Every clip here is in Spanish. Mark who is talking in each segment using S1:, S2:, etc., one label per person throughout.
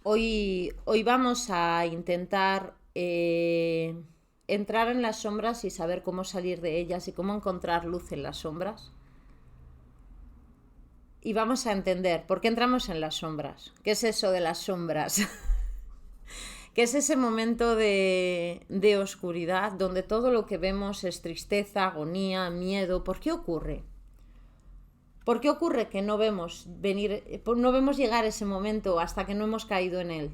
S1: Hoy vamos a intentar entrar en las sombras y saber cómo salir de ellas y cómo encontrar luz en las sombras. Y vamos a entender por qué entramos en las sombras. ¿Qué es eso de las sombras? ¿Qué es ese momento de oscuridad donde todo lo que vemos es tristeza, agonía, miedo? ¿Por qué ocurre? ¿Por qué ocurre que no vemos llegar ese momento hasta que no hemos caído en él?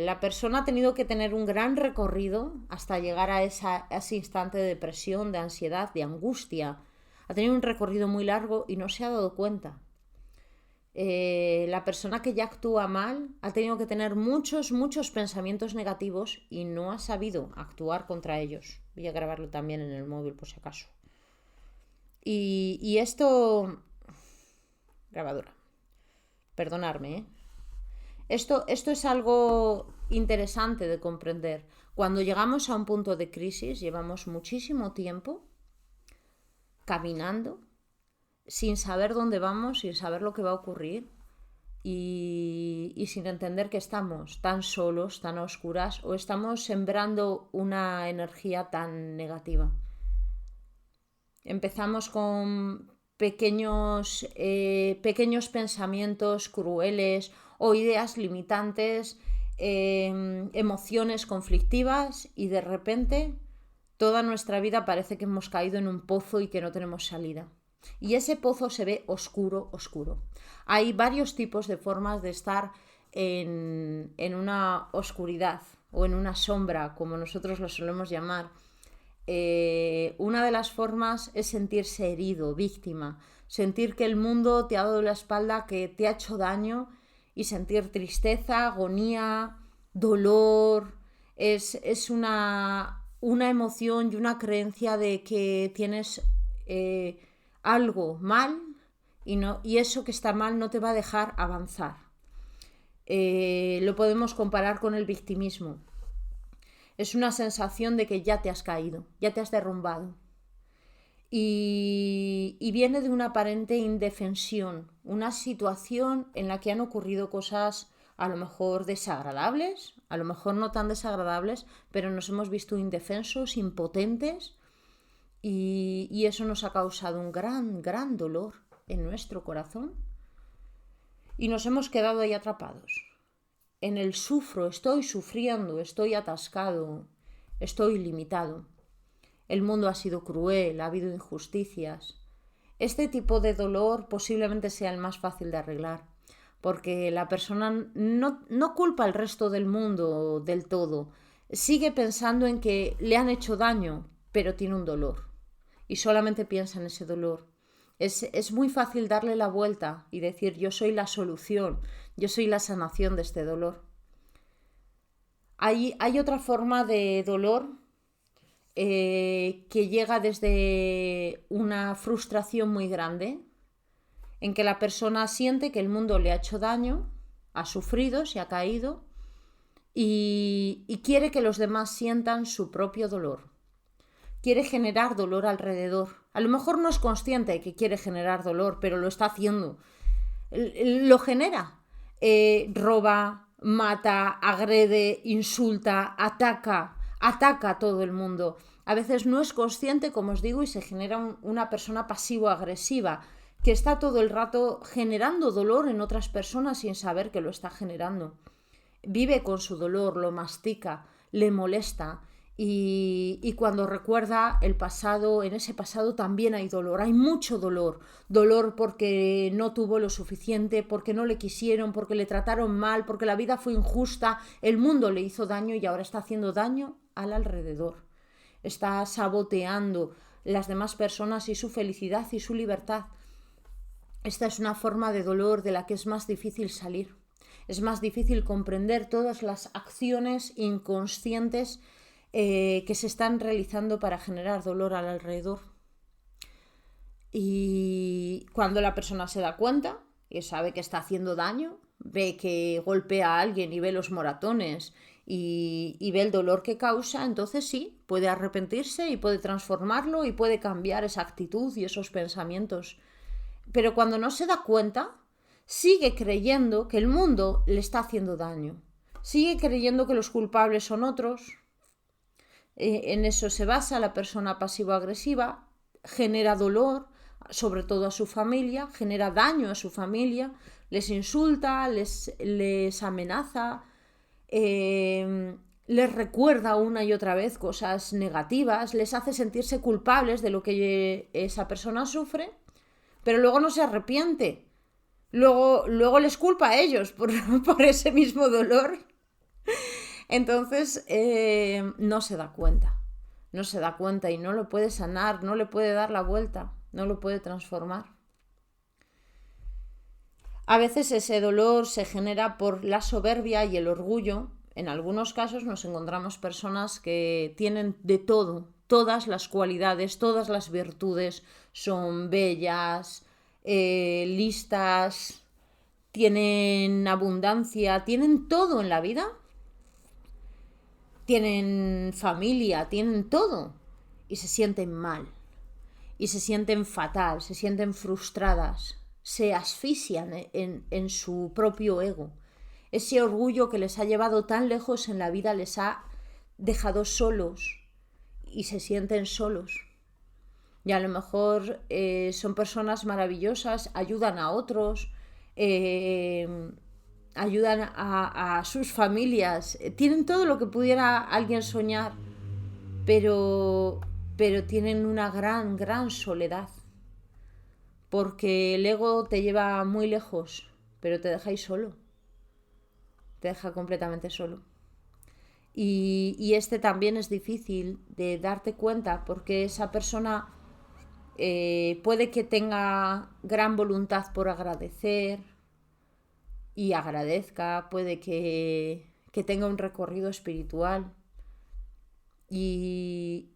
S1: La persona ha tenido que tener un gran recorrido hasta llegar a ese instante de depresión, de ansiedad, de angustia. Ha tenido un recorrido muy largo y no se ha dado cuenta. La persona que ya actúa mal ha tenido que tener muchos pensamientos negativos y no ha sabido actuar contra ellos. Voy a grabarlo también en el móvil por si acaso. Y esto... Grabadora. Perdonadme, ¿eh? Esto es algo interesante de comprender. Cuando llegamos a un punto de crisis, llevamos muchísimo tiempo caminando sin saber dónde vamos, sin saber lo que va a ocurrir y sin entender que estamos tan solos, tan a oscuras o estamos sembrando una energía tan negativa. Empezamos con pequeños pensamientos crueles o ideas limitantes, emociones conflictivas y de repente toda nuestra vida parece que hemos caído en un pozo y que no tenemos salida. Y ese pozo se ve oscuro. Hay varios tipos de formas de estar en una oscuridad o en una sombra, como nosotros lo solemos llamar. Una de las formas es sentirse herido, víctima, sentir que el mundo te ha dado la espalda, que te ha hecho daño y sentir tristeza, agonía, dolor. Es una emoción y una creencia de que tienes algo mal y eso que está mal no te va a dejar avanzar. Lo podemos comparar con el victimismo. Es una sensación de que ya te has caído, ya te has derrumbado. Y viene de una aparente indefensión, una situación en la que han ocurrido cosas a lo mejor desagradables, a lo mejor no tan desagradables, pero nos hemos visto indefensos, impotentes, y eso nos ha causado un gran dolor en nuestro corazón y nos hemos quedado ahí atrapados. En el sufro, estoy sufriendo, estoy atascado, estoy limitado. El mundo ha sido cruel, ha habido injusticias. Este tipo de dolor posiblemente sea el más fácil de arreglar, porque la persona no culpa al resto del mundo del todo. Sigue pensando en que le han hecho daño, pero tiene un dolor. Y solamente piensa en ese dolor. Es muy fácil darle la vuelta y decir yo soy la solución, yo soy la sanación de este dolor. Hay otra forma de dolor que llega desde una frustración muy grande, en que la persona siente que el mundo le ha hecho daño, ha sufrido, se ha caído y quiere que los demás sientan su propio dolor. Quiere generar dolor alrededor. A lo mejor no es consciente de que quiere generar dolor, pero lo está haciendo. Lo genera. Roba, mata, agrede, insulta, ataca a todo el mundo. A veces no es consciente, como os digo, y se genera una persona pasivo-agresiva que está todo el rato generando dolor en otras personas sin saber que lo está generando. Vive con su dolor, lo mastica, le molesta. Y cuando recuerda el pasado, en ese pasado también hay dolor, hay mucho dolor. Dolor porque no tuvo lo suficiente, porque no le quisieron, porque le trataron mal, porque la vida fue injusta, el mundo le hizo daño y ahora está haciendo daño al alrededor. Está saboteando las demás personas y su felicidad y su libertad. Esta es una forma de dolor de la que es más difícil salir. Es más difícil comprender todas las acciones inconscientes que se están realizando para generar dolor al alrededor. Y cuando la persona se da cuenta y sabe que está haciendo daño, ve que golpea a alguien y ve los moratones y ve el dolor que causa, entonces sí, puede arrepentirse y puede transformarlo y puede cambiar esa actitud y esos pensamientos. Pero cuando no se da cuenta, sigue creyendo que el mundo le está haciendo daño, sigue creyendo que los culpables son otros. En eso se basa la persona pasivo-agresiva, genera dolor, sobre todo a su familia, genera daño a su familia, les insulta, les amenaza, les recuerda una y otra vez cosas negativas, les hace sentirse culpables de lo que esa persona sufre, pero luego no se arrepiente. Luego les culpa a ellos por ese mismo dolor. Entonces no se da cuenta y no lo puede sanar, no le puede dar la vuelta, no lo puede transformar. A veces ese dolor se genera por la soberbia y el orgullo. En algunos casos nos encontramos personas que tienen de todo, todas las cualidades, todas las virtudes, son bellas, listas, tienen abundancia, tienen todo en la vida, tienen familia, tienen todo, y se sienten mal, y se sienten fatal, se sienten frustradas, se asfixian en su propio ego. Ese orgullo que les ha llevado tan lejos en la vida les ha dejado solos y se sienten solos. Y a lo mejor son personas maravillosas, ayudan a otros, ayudan a sus familias, tienen todo lo que pudiera alguien soñar, pero tienen una gran soledad, porque el ego te lleva muy lejos, pero te deja ahí solo, te deja completamente solo. Y este también es difícil de darte cuenta, porque esa persona puede que tenga gran voluntad por agradecer y agradezca, puede que tenga un recorrido espiritual y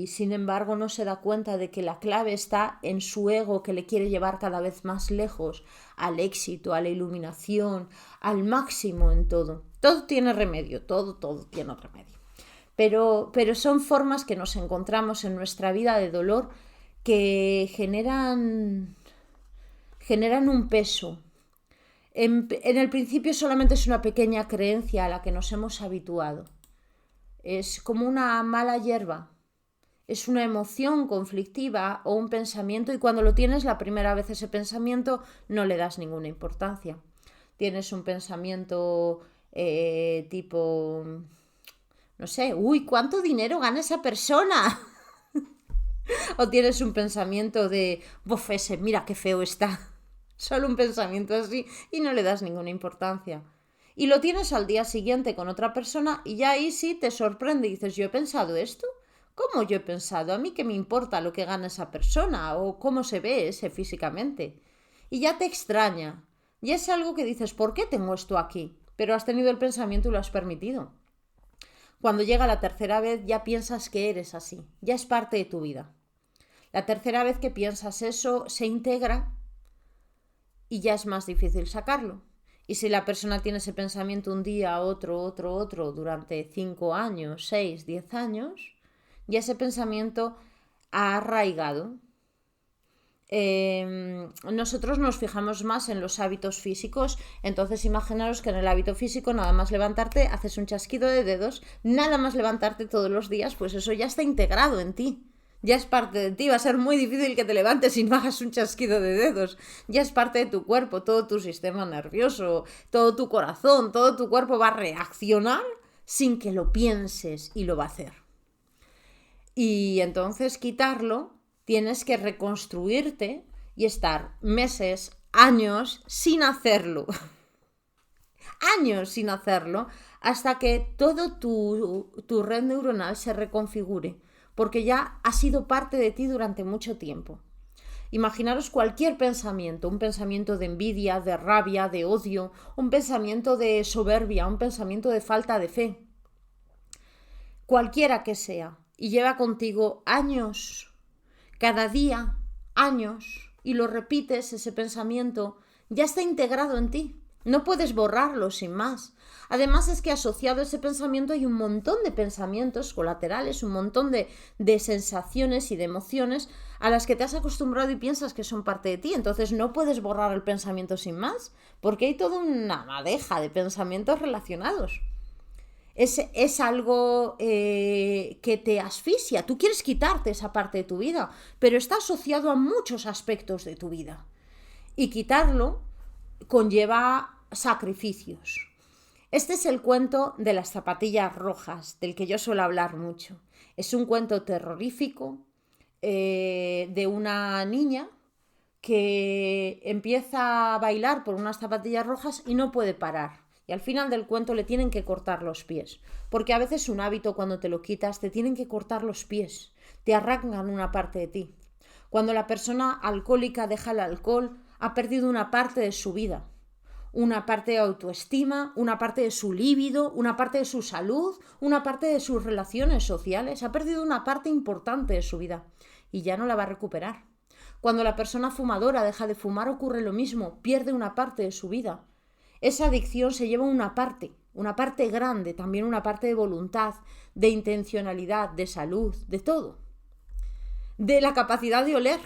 S1: sin embargo no se da cuenta de que la clave está en su ego, que le quiere llevar cada vez más lejos al éxito, a la iluminación, al máximo en todo. Todo tiene remedio, todo tiene remedio. Pero son formas que nos encontramos en nuestra vida de dolor que generan un peso. En el principio solamente es una pequeña creencia a la que nos hemos habituado. Es como una mala hierba. Es una emoción conflictiva o un pensamiento, y cuando lo tienes la primera vez ese pensamiento no le das ninguna importancia. Tienes un pensamiento tipo, no sé, uy, ¿cuánto dinero gana esa persona? O tienes un pensamiento de, bof, ese, mira qué feo está. Solo un pensamiento así y no le das ninguna importancia. Y lo tienes al día siguiente con otra persona y ya ahí sí te sorprende y dices, ¿yo he pensado esto? ¿Cómo yo he pensado? ¿A mí qué me importa lo que gana esa persona o cómo se ve ese físicamente? Y ya te extraña. Ya es algo que dices, ¿por qué tengo esto aquí? Pero has tenido el pensamiento y lo has permitido. Cuando llega la tercera vez ya piensas que eres así, ya es parte de tu vida. La tercera vez que piensas eso se integra y ya es más difícil sacarlo. Y si la persona tiene ese pensamiento un día, otro, durante 5 años, 6, 10 años, ya ese pensamiento ha arraigado. Nosotros nos fijamos más en los hábitos físicos, entonces imaginaros que en el hábito físico nada más levantarte, haces un chasquido de dedos, nada más levantarte todos los días, pues eso ya está integrado en ti. Ya es parte de ti, va a ser muy difícil que te levantes y no hagas un chasquido de dedos. Ya es parte de tu cuerpo, todo tu sistema nervioso, todo tu corazón, todo tu cuerpo va a reaccionar sin que lo pienses y lo va a hacer. Y entonces quitarlo, tienes que reconstruirte y estar meses, años sin hacerlo. Años sin hacerlo hasta que todo tu red neuronal se reconfigure, porque ya ha sido parte de ti durante mucho tiempo. Imaginaros cualquier pensamiento, un pensamiento de envidia, de rabia, de odio, un pensamiento de soberbia, un pensamiento de falta de fe, cualquiera que sea, y lleva contigo años, cada día, años, y lo repites, ese pensamiento ya está integrado en ti. No puedes borrarlo sin más. Además es que asociado a ese pensamiento hay un montón de pensamientos colaterales, un montón de sensaciones y de emociones a las que te has acostumbrado y piensas que son parte de ti. Entonces no puedes borrar el pensamiento sin más, porque hay toda una madeja de pensamientos relacionados. Es algo que te asfixia. Tú quieres quitarte esa parte de tu vida, pero está asociado a muchos aspectos de tu vida. Y quitarlo conlleva sacrificios. Este es el cuento de las zapatillas rojas, del que yo suelo hablar mucho. Es un cuento terrorífico de una niña que empieza a bailar por unas zapatillas rojas y no puede parar. Y al final del cuento le tienen que cortar los pies. Porque a veces un hábito, cuando te lo quitas, te tienen que cortar los pies. Te arrancan una parte de ti. Cuando la persona alcohólica deja el alcohol, ha perdido una parte de su vida. Una parte de autoestima, una parte de su líbido, una parte de su salud, una parte de sus relaciones sociales. Ha perdido una parte importante de su vida y ya no la va a recuperar. Cuando la persona fumadora deja de fumar ocurre lo mismo, pierde una parte de su vida. Esa adicción se lleva una parte grande, también una parte de voluntad, de intencionalidad, de salud, de todo. De la capacidad de oler.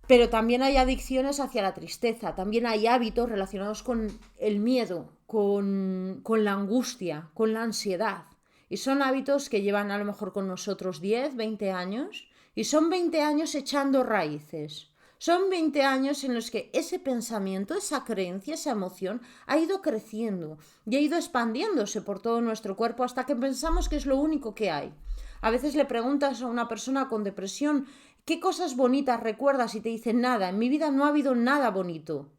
S1: Pero también hay adicciones hacia la tristeza, también hay hábitos relacionados con el miedo, con la angustia, con la ansiedad. Y son hábitos que llevan a lo mejor con nosotros 10, 20 años, y son 20 años echando raíces. Son 20 años en los que ese pensamiento, esa creencia, esa emoción ha ido creciendo y ha ido expandiéndose por todo nuestro cuerpo hasta que pensamos que es lo único que hay. A veces le preguntas a una persona con depresión: ¿qué cosas bonitas recuerdas? Y te dicen: nada, en mi vida no ha habido nada bonito.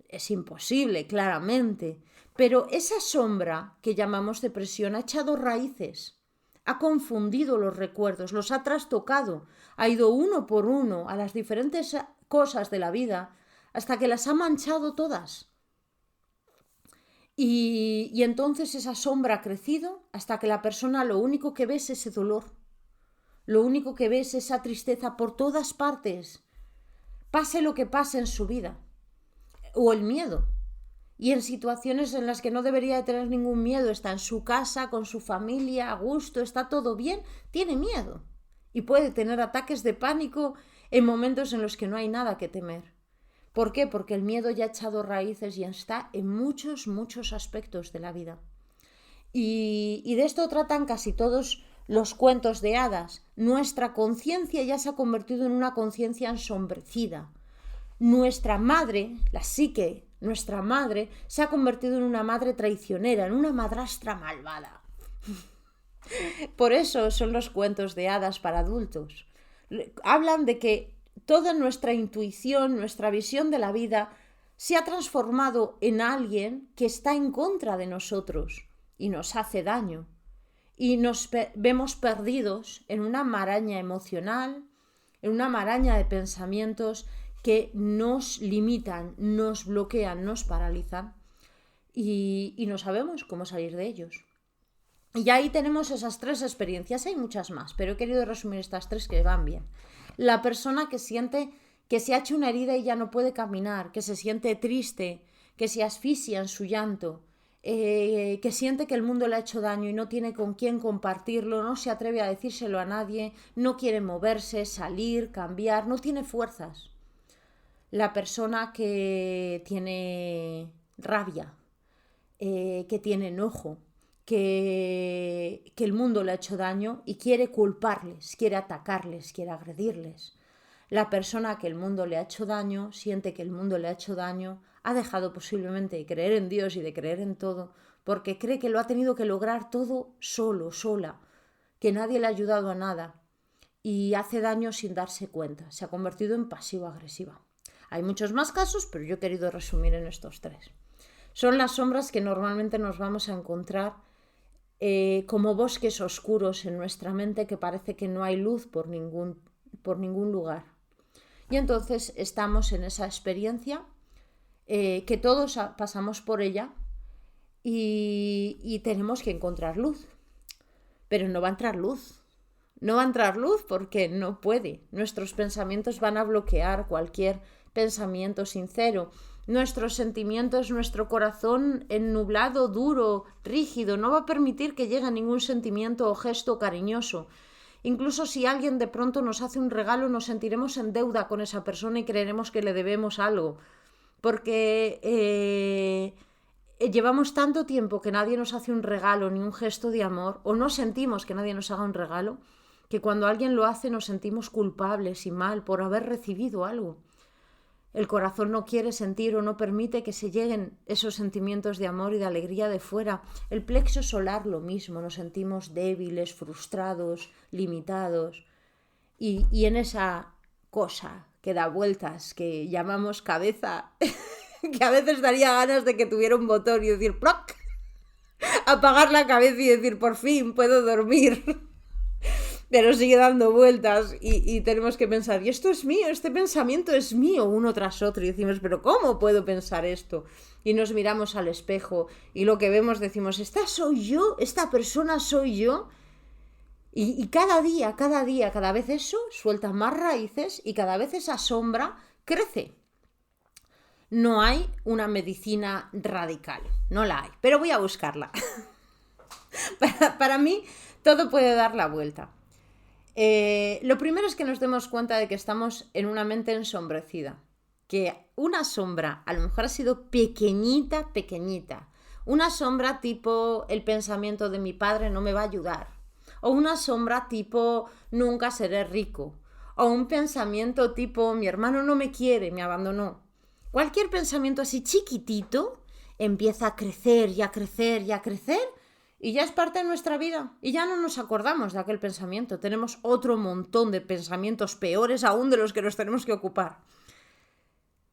S1: Es imposible, claramente. Pero esa sombra que llamamos depresión ha echado raíces, ha confundido los recuerdos, los ha trastocado, ha ido uno por uno a las diferentes cosas de la vida hasta que las ha manchado todas. Y entonces esa sombra ha crecido hasta que la persona lo único que ve es ese dolor. Lo único que ve es esa tristeza por todas partes, pase lo que pase en su vida, o el miedo. Y en situaciones en las que no debería de tener ningún miedo, está en su casa, con su familia, a gusto, está todo bien, tiene miedo. Y puede tener ataques de pánico en momentos en los que no hay nada que temer. ¿Por qué? Porque el miedo ya ha echado raíces y está en muchos, muchos aspectos de la vida. Y de esto tratan casi todos los cuentos de hadas. Nuestra conciencia ya se ha convertido en una conciencia ensombrecida. Nuestra madre, la psique, nuestra madre, se ha convertido en una madre traicionera, en una madrastra malvada. Por eso son los cuentos de hadas para adultos. Hablan de que toda nuestra intuición, nuestra visión de la vida se ha transformado en alguien que está en contra de nosotros y nos hace daño. Y nos vemos perdidos en una maraña emocional, en una maraña de pensamientos que nos limitan, nos bloquean, nos paralizan y no sabemos cómo salir de ellos. Y ahí tenemos esas 3 experiencias, hay muchas más, pero he querido resumir estas 3 que van bien. La persona que siente que se ha hecho una herida y ya no puede caminar, que se siente triste, que se asfixia en su llanto, que siente que el mundo le ha hecho daño y no tiene con quién compartirlo, no se atreve a decírselo a nadie, no quiere moverse, salir, cambiar, no tiene fuerzas. La persona que tiene rabia, que tiene enojo, que el mundo le ha hecho daño y quiere culparles, quiere atacarles, quiere agredirles. La persona que el mundo le ha hecho daño, siente que el mundo le ha hecho daño, ha dejado posiblemente de creer en Dios y de creer en todo, porque cree que lo ha tenido que lograr todo solo, sola, que nadie le ha ayudado a nada, y hace daño sin darse cuenta, se ha convertido en pasivo-agresiva. Hay muchos más casos, pero yo he querido resumir en estos 3. Son las sombras que normalmente nos vamos a encontrar como bosques oscuros en nuestra mente, que parece que no hay luz por ningún lugar. Y entonces estamos en esa experiencia que todos pasamos por ella y tenemos que encontrar luz. Pero no va a entrar luz. No va a entrar luz porque no puede. Nuestros pensamientos van a bloquear cualquier pensamiento sincero. Nuestros sentimientos, nuestro corazón ennublado, duro, rígido, no va a permitir que llegue ningún sentimiento o gesto cariñoso. Incluso si alguien de pronto nos hace un regalo, nos sentiremos en deuda con esa persona y creeremos que le debemos algo. Porque llevamos tanto tiempo que nadie nos hace un regalo ni un gesto de amor, o no sentimos que nadie nos haga un regalo, que cuando alguien lo hace nos sentimos culpables y mal por haber recibido algo. El corazón no quiere sentir o no permite que se lleguen esos sentimientos de amor y de alegría de fuera. El plexo solar lo mismo, nos sentimos débiles, frustrados, limitados. Y en esa cosa que da vueltas, que llamamos cabeza, que a veces daría ganas de que tuviera un botón y decir ¡ploc! Apagar la cabeza y decir por fin puedo dormir. Pero sigue dando vueltas y tenemos que pensar, y esto es mío, este pensamiento es mío, uno tras otro, y decimos, pero ¿cómo puedo pensar esto? Y nos miramos al espejo y lo que vemos decimos, ¿esta soy yo? ¿Esta persona soy yo? Y cada día, cada vez eso suelta más raíces y cada vez esa sombra crece. No hay una medicina radical, no la hay, pero voy a buscarla. Para mí todo puede dar la vuelta. Lo primero es que nos demos cuenta de que estamos en una mente ensombrecida, que una sombra a lo mejor ha sido pequeñita, una sombra tipo el pensamiento de mi padre no me va a ayudar, o una sombra tipo nunca seré rico, o un pensamiento tipo mi hermano no me quiere, me abandonó. Cualquier pensamiento así chiquitito empieza a crecer y a crecer y a crecer, y ya es parte de nuestra vida y ya no nos acordamos de aquel pensamiento. Tenemos otro montón de pensamientos peores aún de los que nos tenemos que ocupar.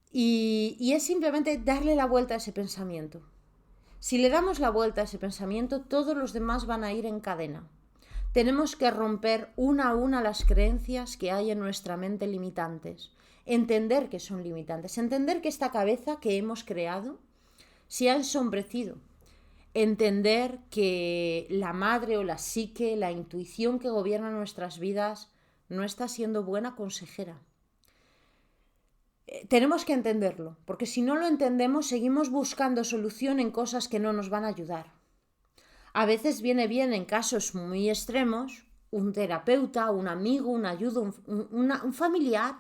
S1: Y es simplemente darle la vuelta a ese pensamiento. Si le damos la vuelta a ese pensamiento, todos los demás van a ir en cadena. Tenemos que romper una a una las creencias que hay en nuestra mente limitantes. Entender que son limitantes. Entender que esta cabeza que hemos creado se ha ensombrecido. Entender que la madre o la psique, la intuición que gobierna nuestras vidas no está siendo buena consejera. Tenemos que entenderlo, porque si no lo entendemos seguimos buscando solución en cosas que no nos van a ayudar. A veces viene bien en casos muy extremos un terapeuta, un amigo, un ayuda, un familiar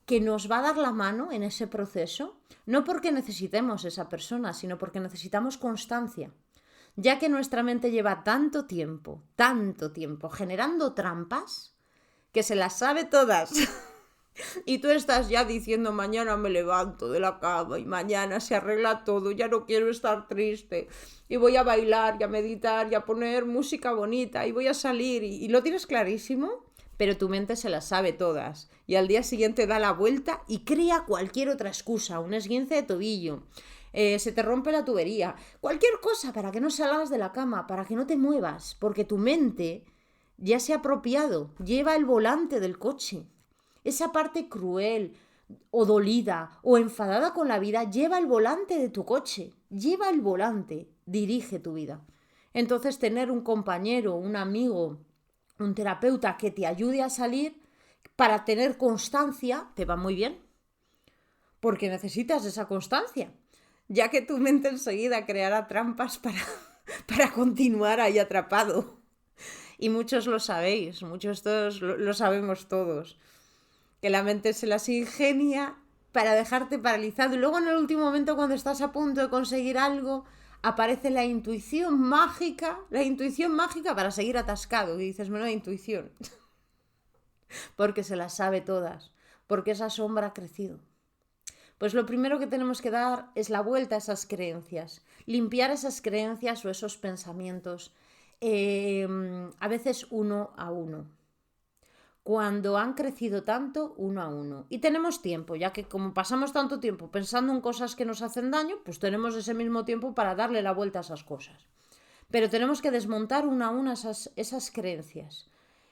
S1: que nos va a dar la mano en ese proceso, no porque necesitemos esa persona, sino porque necesitamos constancia, ya que nuestra mente lleva tanto tiempo generando trampas que se las sabe todas. Y tú estás ya diciendo mañana me levanto de la cama y mañana se arregla todo, ya no quiero estar triste y voy a bailar y a meditar y a poner música bonita y voy a salir y lo tienes clarísimo, pero tu mente se las sabe todas y al día siguiente da la vuelta y crea cualquier otra excusa, un esguince de tobillo, se te rompe la tubería, cualquier cosa para que no salgas de la cama, para que no te muevas, porque tu mente ya se ha apropiado, lleva el volante del coche. Esa parte cruel o dolida o enfadada con la vida lleva el volante de tu coche, lleva el volante, dirige tu vida. Entonces tener un compañero, un amigo, un terapeuta que te ayude a salir para tener constancia te va muy bien, porque necesitas esa constancia, ya que tu mente enseguida creará trampas para continuar ahí atrapado. Y muchos lo sabéis, muchos lo sabemos todos, que la mente se las ingenia para dejarte paralizado y luego en el último momento cuando estás a punto de conseguir algo aparece la intuición mágica para seguir atascado y dices, menuda intuición, porque se las sabe todas, porque esa sombra ha crecido. Pues lo primero que tenemos que dar es la vuelta a esas creencias, limpiar esas creencias o esos pensamientos, a veces uno a uno. Cuando han crecido tanto, uno a uno. Y tenemos tiempo, ya que como pasamos tanto tiempo pensando en cosas que nos hacen daño, pues tenemos ese mismo tiempo para darle la vuelta a esas cosas. Pero tenemos que desmontar una a una esas creencias.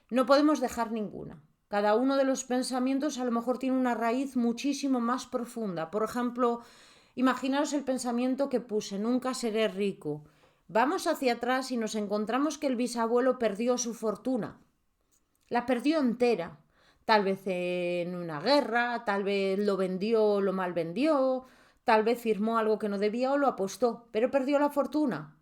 S1: No podemos dejar ninguna. Cada uno de los pensamientos a lo mejor tiene una raíz muchísimo más profunda. Por ejemplo, imaginaos el pensamiento que puse, nunca seré rico. Vamos hacia atrás y nos encontramos que el bisabuelo perdió su fortuna. La perdió entera. tal vez en una guerra, tal vez lo vendió o lo mal vendió, tal vez firmó algo que no debía o lo apostó, pero perdió la fortuna.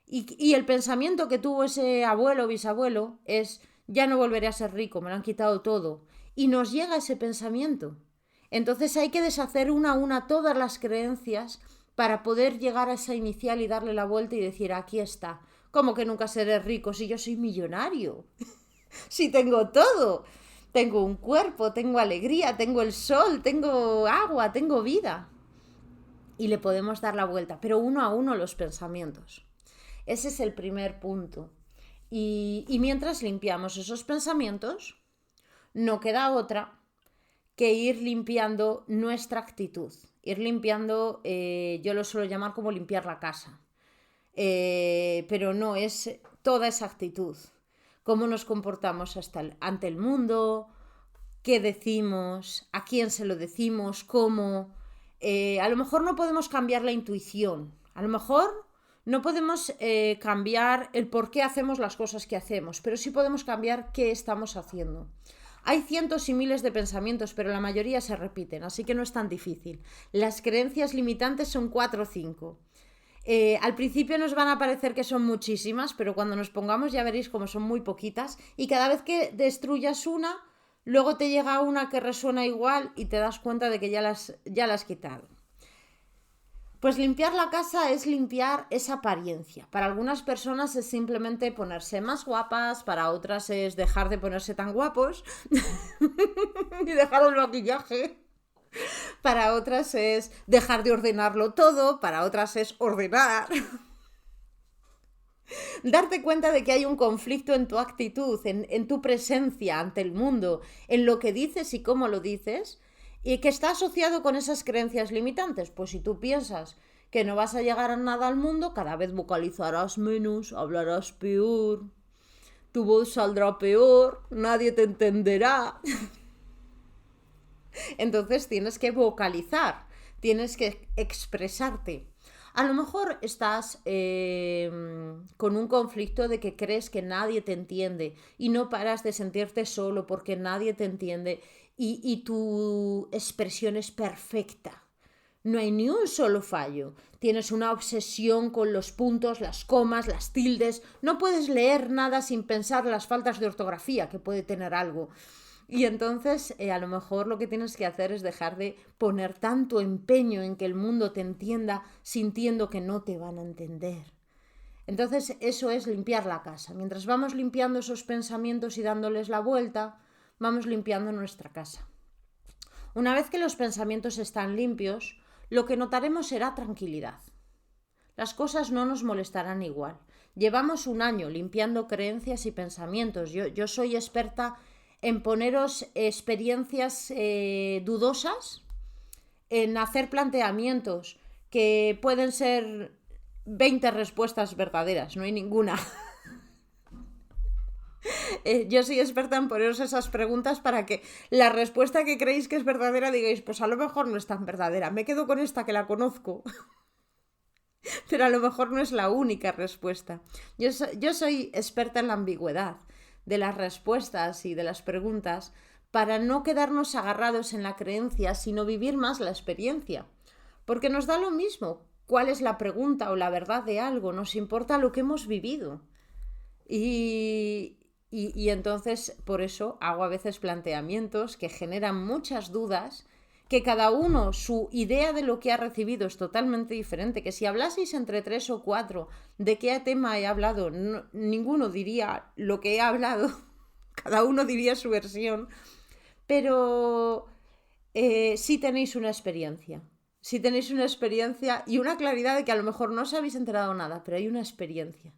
S1: Y el pensamiento que tuvo ese abuelo o bisabuelo es, ya no volveré a ser rico, me lo han quitado todo. Y nos llega ese pensamiento. Entonces hay que deshacer una a una todas las creencias para poder llegar a esa inicial y darle la vuelta y decir, aquí está. ¿Cómo que nunca seré rico si yo soy millonario? Si tengo todo. Tengo un cuerpo, tengo alegría, tengo el sol, tengo agua, tengo vida. Y le podemos dar la vuelta, pero uno a uno los pensamientos. Ese es el primer punto. Y mientras limpiamos esos pensamientos, no queda otra que ir limpiando nuestra actitud. Ir limpiando, yo lo suelo llamar como limpiar la casa. Pero no, es toda esa actitud. Cómo nos comportamos ante el mundo, qué decimos, a quién se lo decimos, cómo. A lo mejor no podemos cambiar la intuición. A lo mejor no podemos cambiar el por qué hacemos las cosas que hacemos, pero sí podemos cambiar qué estamos haciendo. Hay cientos y miles de pensamientos, pero la mayoría se repiten, así que no es tan difícil. Las creencias limitantes son 4 o 5. Al principio nos van a parecer que son muchísimas, pero cuando nos pongamos ya veréis como son muy poquitas, y cada vez que destruyas una, luego te llega una que resuena igual y te das cuenta de que ya la has quitado. Pues limpiar la casa es limpiar esa apariencia. Para algunas personas es simplemente ponerse más guapas, para otras es dejar de ponerse tan guapos y dejar el maquillaje. Para otras es dejar de ordenarlo todo, para otras es ordenar. Darte cuenta de que hay un conflicto en tu actitud, en tu presencia ante el mundo, en lo que dices y cómo lo dices, y que está asociado con esas creencias limitantes. Pues si tú piensas que no vas a llegar a nada al mundo, cada vez vocalizarás menos, hablarás peor, tu voz saldrá peor, nadie te entenderá. Entonces tienes que vocalizar, tienes que expresarte. A lo mejor estás con un conflicto de que crees que nadie te entiende y no paras de sentirte solo porque nadie te entiende y tu expresión es perfecta. No hay ni un solo fallo. Tienes una obsesión con los puntos, las comas, las tildes. No puedes leer nada sin pensar las faltas de ortografía que puede tener algo. Y entonces a lo mejor lo que tienes que hacer es dejar de poner tanto empeño en que el mundo te entienda sintiendo que no te van a entender. Entonces eso es limpiar la casa. Mientras vamos limpiando esos pensamientos y dándoles la vuelta, vamos limpiando nuestra casa. Una vez que los pensamientos están limpios, lo que notaremos será tranquilidad. Las cosas no nos molestarán igual. Llevamos un año limpiando creencias y pensamientos. Yo soy experta en poneros experiencias dudosas, en hacer planteamientos que pueden ser 20 respuestas verdaderas, no hay ninguna. Yo soy experta en poneros esas preguntas para que la respuesta que creéis que es verdadera digáis, pues a lo mejor no es tan verdadera, me quedo con esta que la conozco. Pero a lo mejor no es la única respuesta. Yo soy experta en la ambigüedad de las respuestas y de las preguntas para no quedarnos agarrados en la creencia, sino vivir más la experiencia. Porque nos da lo mismo cuál es la pregunta o la verdad de algo, nos importa lo que hemos vivido. Y entonces por eso hago a veces planteamientos que generan muchas dudas, que cada uno su idea de lo que ha recibido es totalmente diferente, que si hablaseis entre 3 o 4 de qué tema he hablado, ninguno diría lo que he hablado, cada uno diría su versión, pero sí tenéis una experiencia. Si tenéis una experiencia y una claridad de que a lo mejor no os habéis enterado nada, pero hay una experiencia.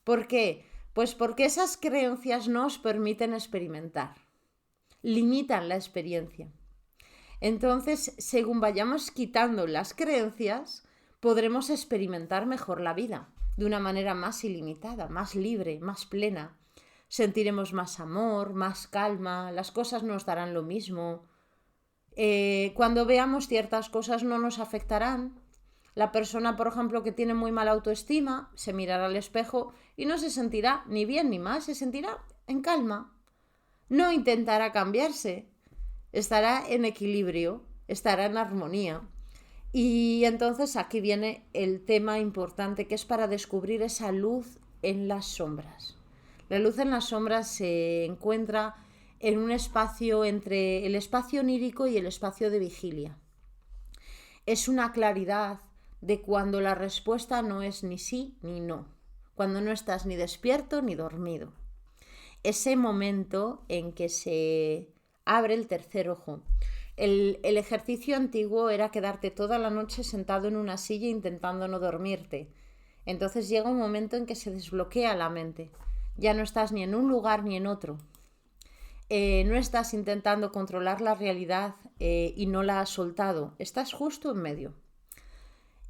S1: ¿Por qué? Pues porque esas creencias no os permiten experimentar, limitan la experiencia. Entonces, según vayamos quitando las creencias, podremos experimentar mejor la vida, de una manera más ilimitada, más libre, más plena. Sentiremos más amor, más calma, las cosas nos darán lo mismo. Cuando veamos ciertas cosas no nos afectarán. La persona, por ejemplo, que tiene muy mala autoestima, se mirará al espejo y no se sentirá ni bien ni mal, se sentirá en calma. no intentará cambiarse, estará en equilibrio, estará en armonía. Y entonces aquí viene el tema importante, que es para descubrir esa luz en las sombras. La luz en las sombras se encuentra en un espacio entre el espacio onírico y el espacio de vigilia. Es una claridad de cuando la respuesta no es ni sí ni no, cuando no estás ni despierto ni dormido. Ese momento en que se abre el tercer ojo. El ejercicio antiguo era quedarte toda la noche sentado en una silla intentando no dormirte. Entonces llega un momento en que se desbloquea la mente. Ya no estás ni en un lugar ni en otro. No estás intentando controlar la realidad y no la has soltado. Estás justo en medio.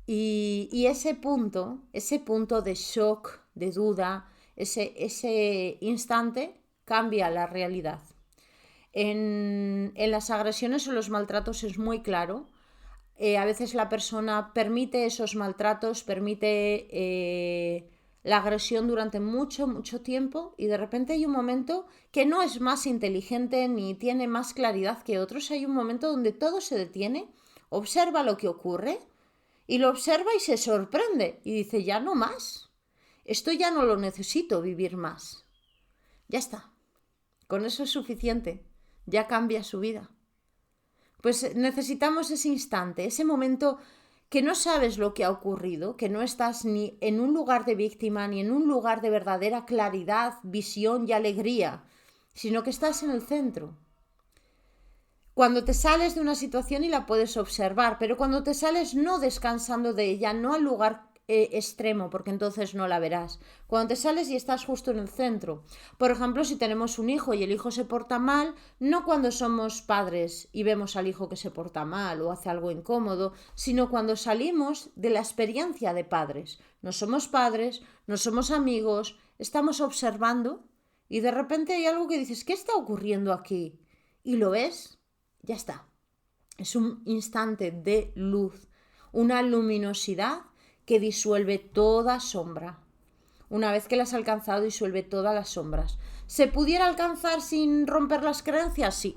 S1: Y ese punto de shock, de duda, ese instante cambia la realidad. En las agresiones o los maltratos es muy claro. A veces la persona permite esos maltratos, permite la agresión durante mucho tiempo, y de repente hay un momento que no es más inteligente ni tiene más claridad que otros. Hay un momento donde todo se detiene, observa lo que ocurre y lo observa y se sorprende y dice: ya no más, esto ya no lo necesito vivir más, ya está, con eso es suficiente. Ya cambia su vida. Pues necesitamos ese instante, ese momento que no sabes lo que ha ocurrido, que no estás ni en un lugar de víctima, ni en un lugar de verdadera claridad, visión y alegría, sino que estás en el centro. Cuando te sales de una situación y la puedes observar, pero cuando te sales no descansando de ella, no al lugar extremo, porque entonces no la verás. Cuando te sales y estás justo en el centro. Por ejemplo, si tenemos un hijo y el hijo se porta mal, no cuando somos padres y vemos al hijo que se porta mal o hace algo incómodo, sino cuando salimos de la experiencia de padres. No somos padres, no somos amigos, estamos observando y de repente hay algo que dices: ¿qué está ocurriendo aquí? Y lo ves, ya está. Es un instante de luz, una luminosidad que disuelve toda sombra. Una vez que la has alcanzado, disuelve todas las sombras. ¿Se pudiera alcanzar sin romper las creencias? Sí.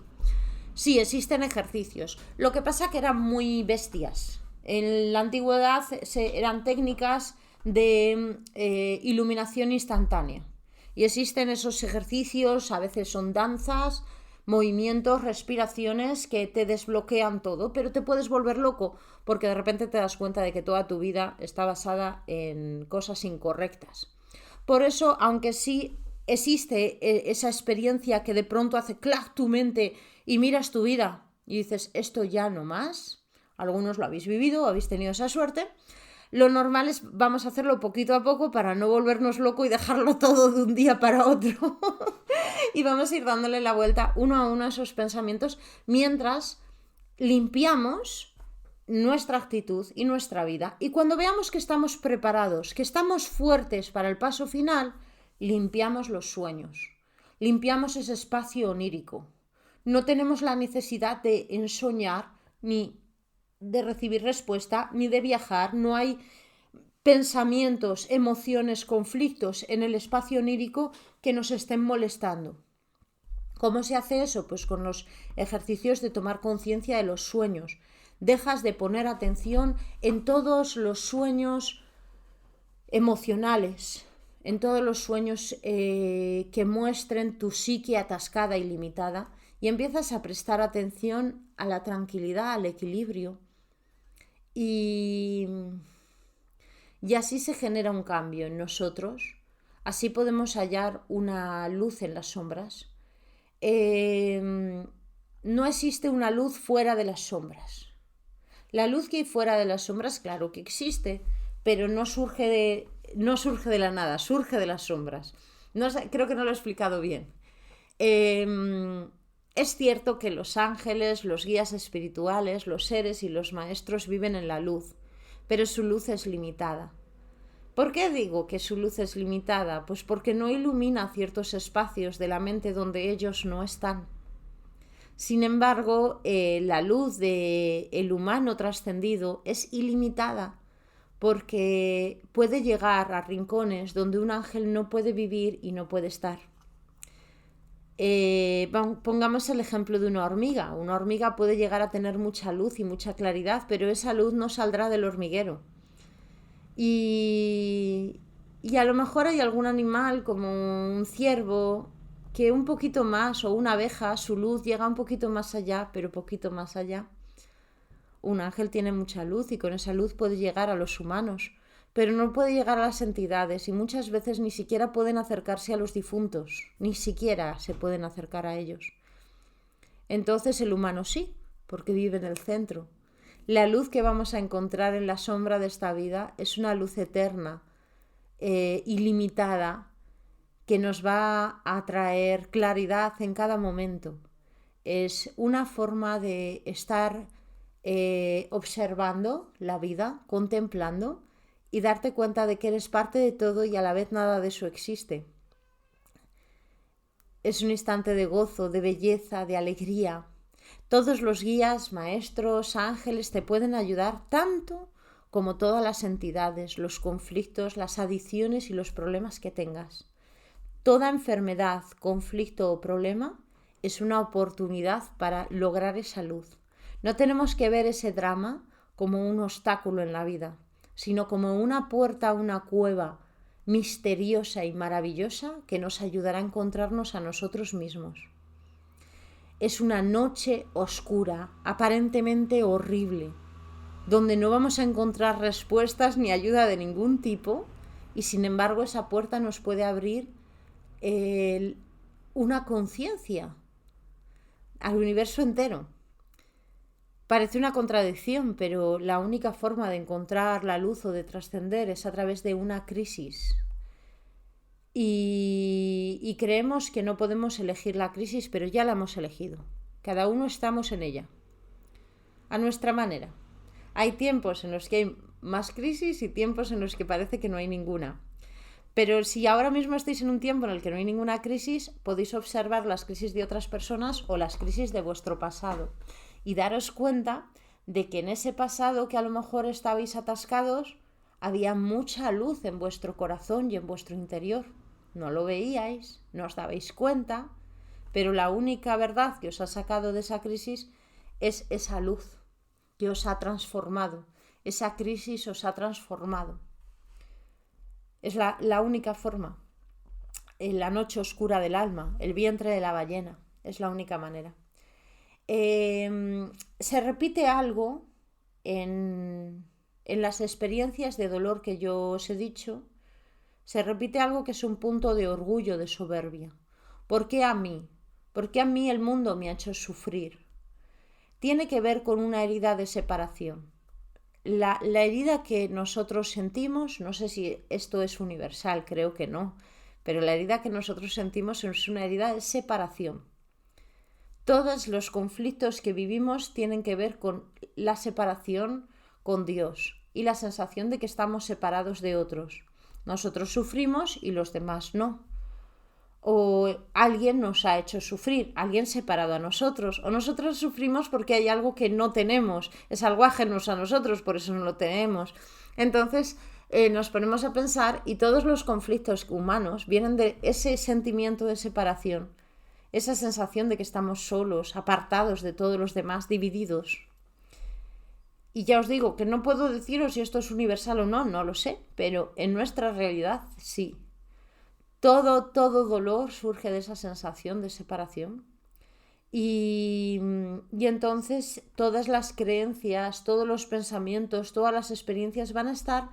S1: Sí, existen ejercicios. Lo que pasa que eran muy bestias. En la antigüedad eran técnicas de iluminación instantánea. Y existen esos ejercicios, a veces son danzas, movimientos, respiraciones que te desbloquean todo, pero te puedes volver loco porque de repente te das cuenta de que toda tu vida está basada en cosas incorrectas. Por eso, aunque sí existe esa experiencia que de pronto hace clac tu mente y miras tu vida y dices: esto ya no más, algunos lo habéis vivido, habéis tenido esa suerte. Lo normal es vamos a hacerlo poquito a poco para no volvernos loco y dejarlo todo de un día para otro. Y vamos a ir dándole la vuelta uno a uno a esos pensamientos mientras limpiamos nuestra actitud y nuestra vida. Y cuando veamos que estamos preparados, que estamos fuertes para el paso final, limpiamos los sueños, limpiamos ese espacio onírico. No tenemos la necesidad de ensoñar ni de recibir respuesta, ni de viajar. No hay pensamientos, emociones, conflictos en el espacio onírico que nos estén molestando. ¿Cómo se hace eso? Pues con los ejercicios de tomar conciencia de los sueños. Dejas de poner atención en todos los sueños emocionales, en todos los sueños que muestren tu psique atascada y limitada, y empiezas a prestar atención a la tranquilidad, al equilibrio. Y así se genera un cambio en nosotros. Así podemos hallar una luz en las sombras. No existe una luz fuera de las sombras. La luz que hay fuera de las sombras, claro que existe, pero no surge de la nada, surge de las sombras. No sé, creo que no lo he explicado bien. Es cierto que los ángeles, los guías espirituales, los seres y los maestros viven en la luz, pero su luz es limitada. ¿Por qué digo que su luz es limitada? Pues porque no ilumina ciertos espacios de la mente donde ellos no están. Sin embargo, la luz del humano trascendido es ilimitada, porque puede llegar a rincones donde un ángel no puede vivir y no puede estar. Pongamos el ejemplo de una hormiga. Una hormiga puede llegar a tener mucha luz y mucha claridad, pero esa luz no saldrá del hormiguero. Y a lo mejor hay algún animal como un ciervo que un poquito más, o una abeja, su luz llega un poquito más allá, pero poquito más allá. Un ángel tiene mucha luz y con esa luz puede llegar a los humanos, pero no puede llegar a las entidades y muchas veces ni siquiera pueden acercarse a los difuntos, ni siquiera se pueden acercar a ellos. Entonces el humano sí, porque vive en el centro. La luz que vamos a encontrar en la sombra de esta vida es una luz eterna, ilimitada, que nos va a traer claridad en cada momento. Es una forma de estar observando la vida, contemplando y darte cuenta de que eres parte de todo y a la vez nada de eso existe. Es un instante de gozo, de belleza, de alegría. Todos los guías, maestros, ángeles te pueden ayudar tanto como todas las entidades, los conflictos, las adicciones y los problemas que tengas. Toda enfermedad, conflicto o problema es una oportunidad para lograr esa luz. No tenemos que ver ese drama como un obstáculo en la vida, sino como una puerta a una cueva misteriosa y maravillosa que nos ayudará a encontrarnos a nosotros mismos. Es una noche oscura, aparentemente horrible, donde no vamos a encontrar respuestas ni ayuda de ningún tipo, y sin embargo esa puerta nos puede abrir una conciencia al universo entero. Parece una contradicción, pero la única forma de encontrar la luz o de trascender es a través de una crisis. Y creemos que no podemos elegir la crisis, pero ya la hemos elegido. Cada uno estamos en ella, a nuestra manera. Hay tiempos en los que hay más crisis y tiempos en los que parece que no hay ninguna. Pero si ahora mismo estáis en un tiempo en el que no hay ninguna crisis, podéis observar las crisis de otras personas o las crisis de vuestro pasado y daros cuenta de que en ese pasado que a lo mejor estabais atascados había mucha luz en vuestro corazón y en vuestro interior. No lo veíais, no os dabais cuenta, pero la única verdad que os ha sacado de esa crisis es esa luz que os ha transformado. Esa crisis os ha transformado. Es la única forma. En la noche oscura del alma, el vientre de la ballena, es la única manera. Se repite algo en las experiencias de dolor que yo os he dicho. Se repite algo que es un punto de orgullo, de soberbia. ¿Por qué a mí? ¿Por qué a mí el mundo me ha hecho sufrir? Tiene que ver con una herida de separación. La herida que nosotros sentimos, no sé si esto es universal, creo que no, pero la herida que nosotros sentimos es una herida de separación. Todos los conflictos que vivimos tienen que ver con la separación con Dios y la sensación de que estamos separados de otros. Nosotros sufrimos y los demás no. O alguien nos ha hecho sufrir, alguien separado a nosotros, o nosotros sufrimos porque hay algo que no tenemos, es algo ajeno a nosotros, por eso no lo tenemos. Entonces nos ponemos a pensar y todos los conflictos humanos vienen de ese sentimiento de separación, esa sensación de que estamos solos, apartados de todos los demás, divididos. Y ya os digo que no puedo deciros si esto es universal o no, no lo sé, pero en nuestra realidad sí. Todo dolor surge de esa sensación de separación. Y entonces todas las creencias, todos los pensamientos, todas las experiencias van a estar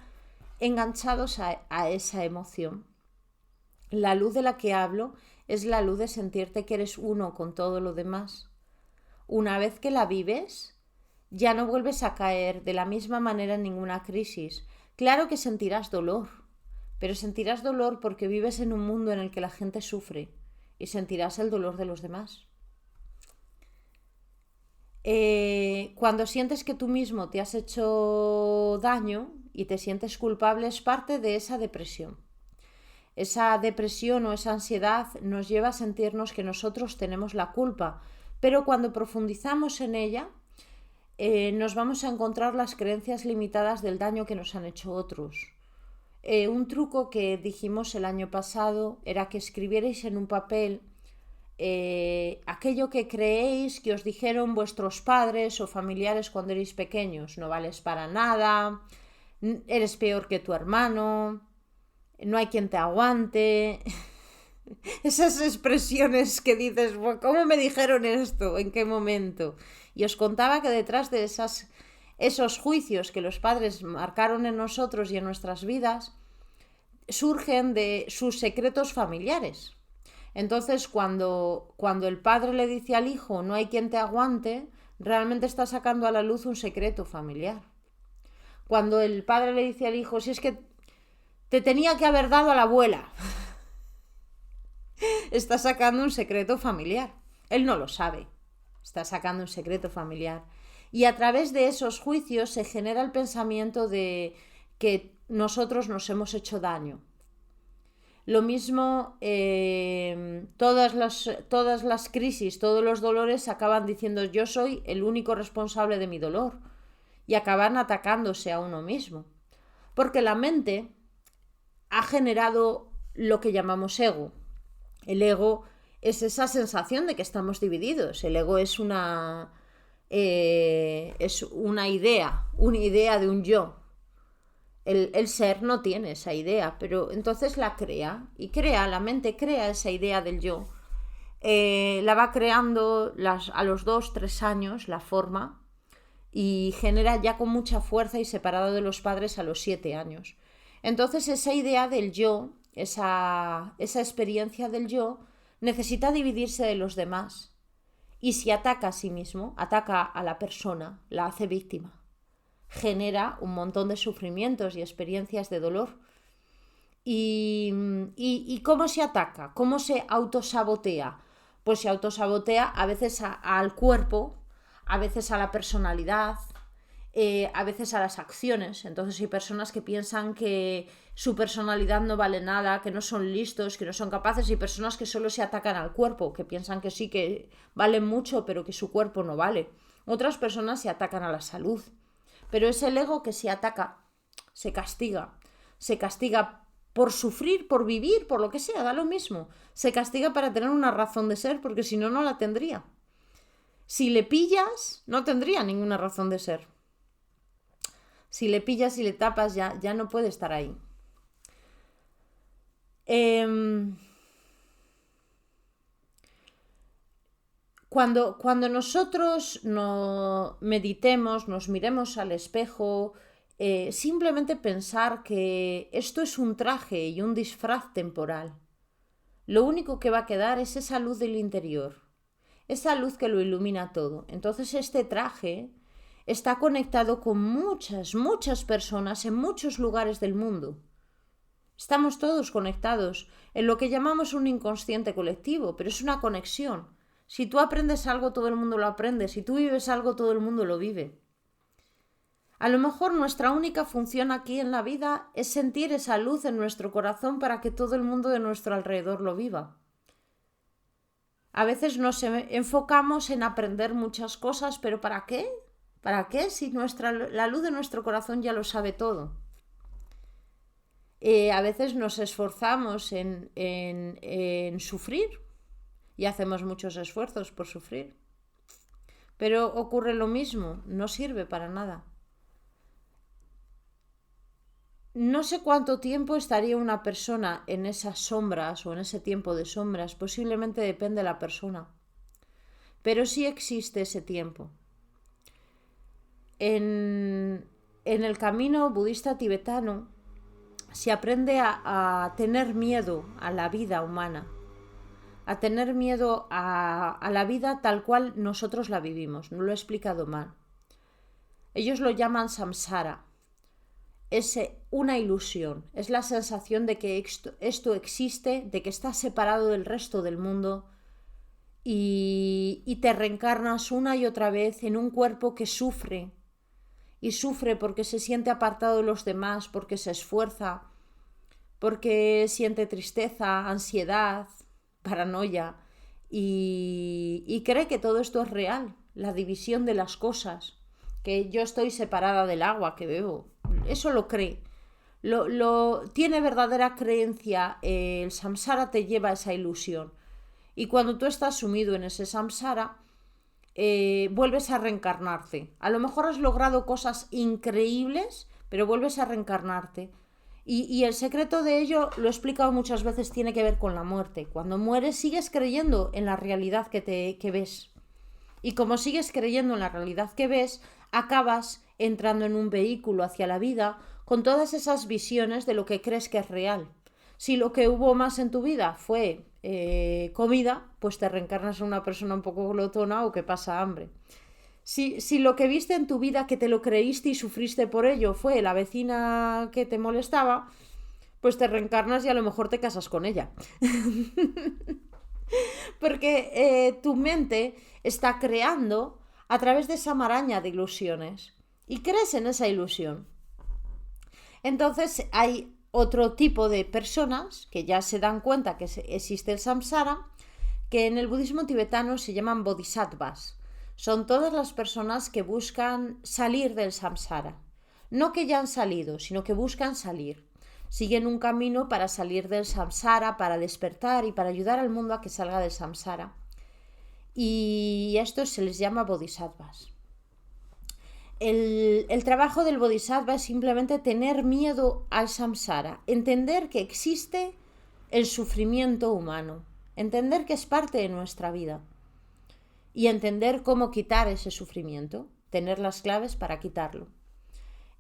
S1: enganchados a esa emoción. La luz de la que hablo es la luz de sentirte que eres uno con todo lo demás. Una vez que la vives, ya no vuelves a caer de la misma manera en ninguna crisis. Claro que sentirás dolor, pero sentirás dolor porque vives en un mundo en el que la gente sufre y sentirás el dolor de los demás. Cuando sientes que tú mismo te has hecho daño y te sientes culpable, es parte de esa depresión. Esa depresión o esa ansiedad nos lleva a sentirnos que nosotros tenemos la culpa, pero cuando profundizamos en ella, nos vamos a encontrar las creencias limitadas del daño que nos han hecho otros. Un truco que dijimos el año pasado era que escribierais en un papel aquello que creéis que os dijeron vuestros padres o familiares cuando erais pequeños. No vales para nada, eres peor que tu hermano, no hay quien te aguante. Esas expresiones que dices, ¿cómo me dijeron esto? ¿En qué momento? Y os contaba que detrás de esos juicios que los padres marcaron en nosotros y en nuestras vidas, surgen de sus secretos familiares. Entonces, cuando el padre le dice al hijo, no hay quien te aguante, realmente está sacando a la luz un secreto familiar. Cuando el padre le dice al hijo, si es que te tenía que haber dado a la abuela, está sacando un secreto familiar. Él no lo sabe, está sacando un secreto familiar. Y a través de esos juicios se genera el pensamiento de que nosotros nos hemos hecho daño. Lo mismo, todas las crisis, todos los dolores acaban diciendo yo soy el único responsable de mi dolor y acaban atacándose a uno mismo. Porque la mente ha generado lo que llamamos ego. El ego es esa sensación de que estamos divididos. El ego es una idea de un yo. El ser no tiene esa idea, pero entonces la la mente crea esa idea del yo. La va creando a los 2-3 años, la forma, y genera ya con mucha fuerza y separado de los padres a los 7 años. Entonces esa idea del yo, esa experiencia del yo, necesita dividirse de los demás. Y si ataca a sí mismo, ataca a la persona, la hace víctima. Genera un montón de sufrimientos y experiencias de dolor. ¿Y cómo se ataca? ¿Cómo se autosabotea? Pues se autosabotea a veces al cuerpo, a veces a la personalidad, a veces a las acciones. Entonces hay personas que piensan que su personalidad no vale nada, que no son listos, que no son capaces, y personas que solo se atacan al cuerpo, que piensan que sí, que valen mucho, pero que su cuerpo no vale. Otras personas se atacan a la salud. Pero es el ego que se ataca, se castiga por sufrir, por vivir, por lo que sea, da lo mismo. Se castiga para tener una razón de ser, porque si no, no la tendría. Si le pillas, no tendría ninguna razón de ser. Si le pillas y le tapas, ya no puede estar ahí. Cuando nosotros meditemos, nos miremos al espejo, simplemente pensar que esto es un traje y un disfraz temporal. Lo único que va a quedar es esa luz del interior, esa luz que lo ilumina todo. Entonces este traje está conectado con muchas personas en muchos lugares del mundo. Estamos todos conectados en lo que llamamos un inconsciente colectivo, pero es una conexión. Si tú aprendes algo, todo el mundo lo aprende. Si tú vives algo, todo el mundo lo vive. A lo mejor nuestra única función aquí en la vida es sentir esa luz en nuestro corazón para que todo el mundo de nuestro alrededor lo viva. A veces nos enfocamos en aprender muchas cosas, pero ¿para qué? ¿Para qué si la luz de nuestro corazón ya lo sabe todo? A veces nos esforzamos en sufrir. Y hacemos muchos esfuerzos por sufrir. Pero ocurre lo mismo, no sirve para nada. No sé cuánto tiempo estaría una persona en esas sombras o en ese tiempo de sombras, posiblemente depende de la persona. Pero sí existe ese tiempo. En el camino budista tibetano se aprende a tener miedo a la vida humana, a tener miedo a la vida tal cual nosotros la vivimos. No lo he explicado mal. Ellos lo llaman samsara. Es una ilusión. Es la sensación de que esto existe, de que estás separado del resto del mundo y te reencarnas una y otra vez en un cuerpo que sufre. Y sufre porque se siente apartado de los demás, porque se esfuerza, porque siente tristeza, ansiedad, paranoia y cree que todo esto es real, la división de las cosas, que yo estoy separada del agua que bebo, eso lo cree, tiene verdadera creencia, el samsara te lleva a esa ilusión Y cuando tú estás sumido en ese samsara, vuelves a reencarnarte. A lo mejor has logrado cosas increíbles, pero vuelves a reencarnarte. Y el secreto de ello, lo he explicado muchas veces, tiene que ver con la muerte. Cuando mueres sigues creyendo en la realidad que ves. Y como sigues creyendo en la realidad que ves, acabas entrando en un vehículo hacia la vida con todas esas visiones de lo que crees que es real. Si lo que hubo más en tu vida fue comida, pues te reencarnas en una persona un poco glotona o que pasa hambre. Si lo que viste en tu vida, que te lo creíste y sufriste por ello, fue la vecina que te molestaba, pues te reencarnas y a lo mejor te casas con ella. Porque tu mente está creando a través de esa maraña de ilusiones y crees en esa ilusión. Entonces hay otro tipo de personas que ya se dan cuenta que existe el samsara, que en el budismo tibetano se llaman bodhisattvas. Son todas las personas que buscan salir del samsara. No que ya han salido, sino que buscan salir. Siguen un camino para salir del samsara, para despertar y para ayudar al mundo a que salga del samsara. Y a estos se les llama bodhisattvas. El trabajo del bodhisattva es simplemente tener miedo al samsara, entender que existe el sufrimiento humano, entender que es parte de nuestra vida y entender cómo quitar ese sufrimiento, tener las claves para quitarlo.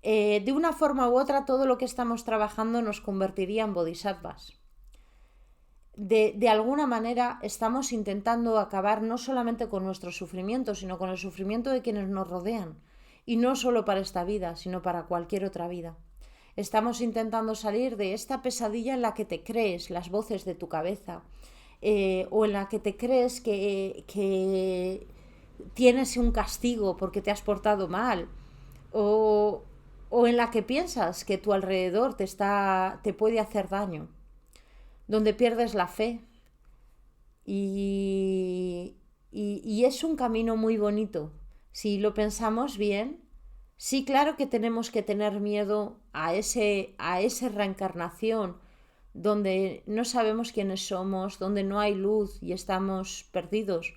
S1: De una forma u otra, todo lo que estamos trabajando nos convertiría en bodhisattvas. De alguna manera estamos intentando acabar no solamente con nuestro sufrimiento, sino con el sufrimiento de quienes nos rodean. Y no solo para esta vida, sino para cualquier otra vida. Estamos intentando salir de esta pesadilla en la que te crees las voces de tu cabeza, o en la que te crees que tienes un castigo porque te has portado mal, o en la que piensas que tu alrededor te puede hacer daño, donde pierdes la fe. Y es un camino muy bonito. Si lo pensamos bien, sí, claro que tenemos que tener miedo a esa reencarnación donde no sabemos quiénes somos, donde no hay luz y estamos perdidos.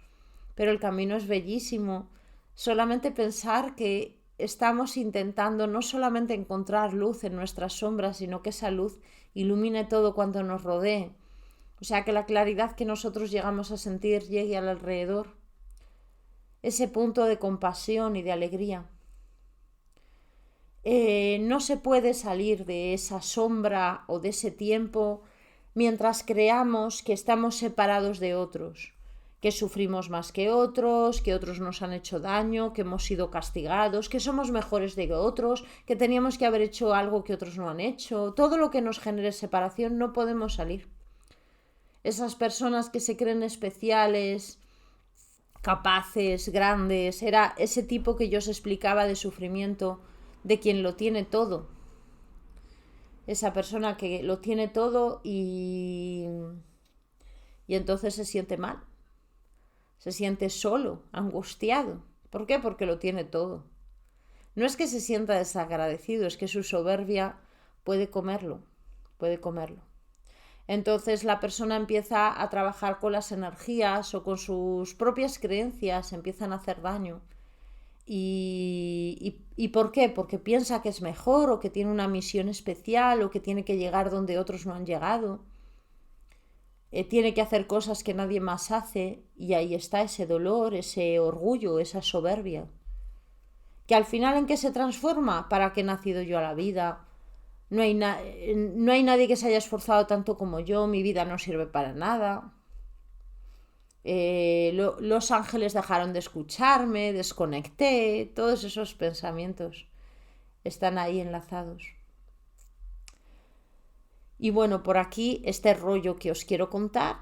S1: Pero el camino es bellísimo. Solamente pensar que estamos intentando no solamente encontrar luz en nuestras sombras, sino que esa luz ilumine todo cuanto nos rodee. O sea, que la claridad que nosotros llegamos a sentir llegue al alrededor. Ese punto de compasión y de alegría. No se puede salir de esa sombra o de ese tiempo mientras creamos que estamos separados de otros, que sufrimos más que otros nos han hecho daño, que hemos sido castigados, que somos mejores de otros, que teníamos que haber hecho algo que otros no han hecho. Todo lo que nos genere separación no podemos salir. Esas personas que se creen especiales, capaces, grandes, era ese tipo que yo os explicaba de sufrimiento de quien lo tiene todo. Esa persona que lo tiene todo y entonces se siente mal. Se siente solo, angustiado. ¿Por qué? Porque lo tiene todo. No es que se sienta desagradecido, es que su soberbia puede comerlo. Entonces la persona empieza a trabajar con las energías o con sus propias creencias, empiezan a hacer daño. ¿Y por qué? Porque piensa que es mejor o que tiene una misión especial o que tiene que llegar donde otros no han llegado. Tiene que hacer cosas que nadie más hace y ahí está ese dolor, ese orgullo, esa soberbia. Que al final, ¿en qué se transforma? ¿Para qué he nacido yo a la vida? No hay nadie que se haya esforzado tanto como yo, mi vida no sirve para nada. Los ángeles dejaron de escucharme, desconecté, todos esos pensamientos están ahí enlazados. Y bueno, por aquí este rollo que os quiero contar,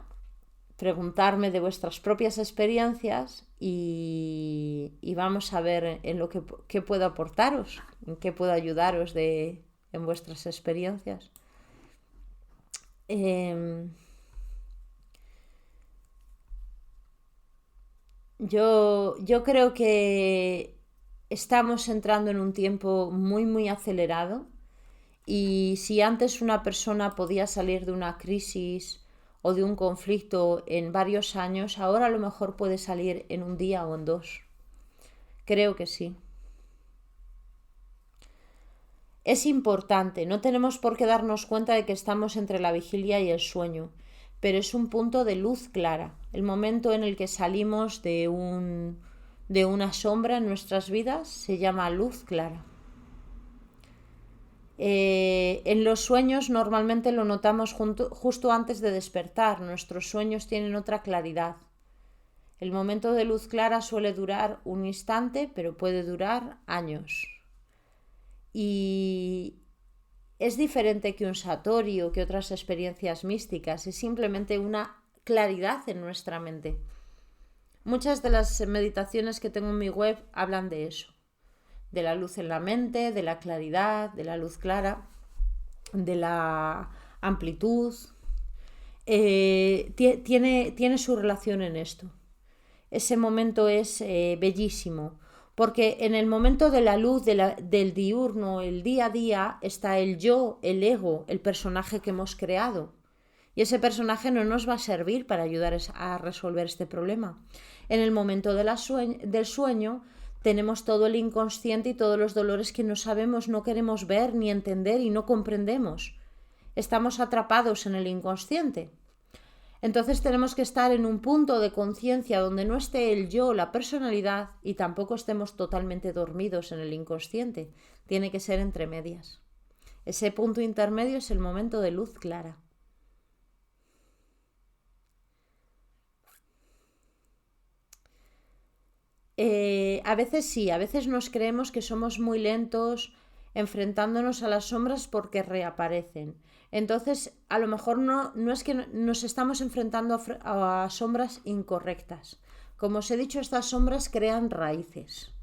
S1: preguntarme de vuestras propias experiencias y vamos a ver en lo que puedo aportaros, en qué puedo ayudaros en vuestras experiencias. Yo creo que estamos entrando en un tiempo muy, muy acelerado y si antes una persona podía salir de una crisis o de un conflicto en varios años, ahora a lo mejor puede salir en un día o en 2. Creo que sí. Es importante, no tenemos por qué darnos cuenta de que estamos entre la vigilia y el sueño, pero es un punto de luz clara, el momento en el que salimos de una sombra en nuestras vidas se llama luz clara. En los sueños normalmente lo notamos justo antes de despertar, nuestros sueños tienen otra claridad. El momento de luz clara suele durar un instante, pero puede durar años. Y es diferente que un satori o que otras experiencias místicas, es simplemente una claridad en nuestra mente. Muchas de las meditaciones que tengo en mi web hablan de eso, de la luz en la mente, de la claridad, de la luz clara, de la amplitud. Tiene su relación en esto. Ese momento es bellísimo, porque en el momento de la luz del diurno, el día a día, está el yo, el ego, el personaje que hemos creado. Y ese personaje no nos va a servir para ayudar a resolver este problema. En el momento del sueño tenemos todo el inconsciente y todos los dolores que no sabemos, no queremos ver ni entender y no comprendemos. Estamos atrapados en el inconsciente. Entonces tenemos que estar en un punto de conciencia donde no esté el yo, la personalidad, y tampoco estemos totalmente dormidos en el inconsciente. Tiene que ser entre medias. Ese punto intermedio es el momento de luz clara. A veces sí, a veces nos creemos que somos muy lentos enfrentándonos a las sombras porque reaparecen. Entonces, a lo mejor no es que nos estamos enfrentando a sombras incorrectas. Como os he dicho, estas sombras crean raíces.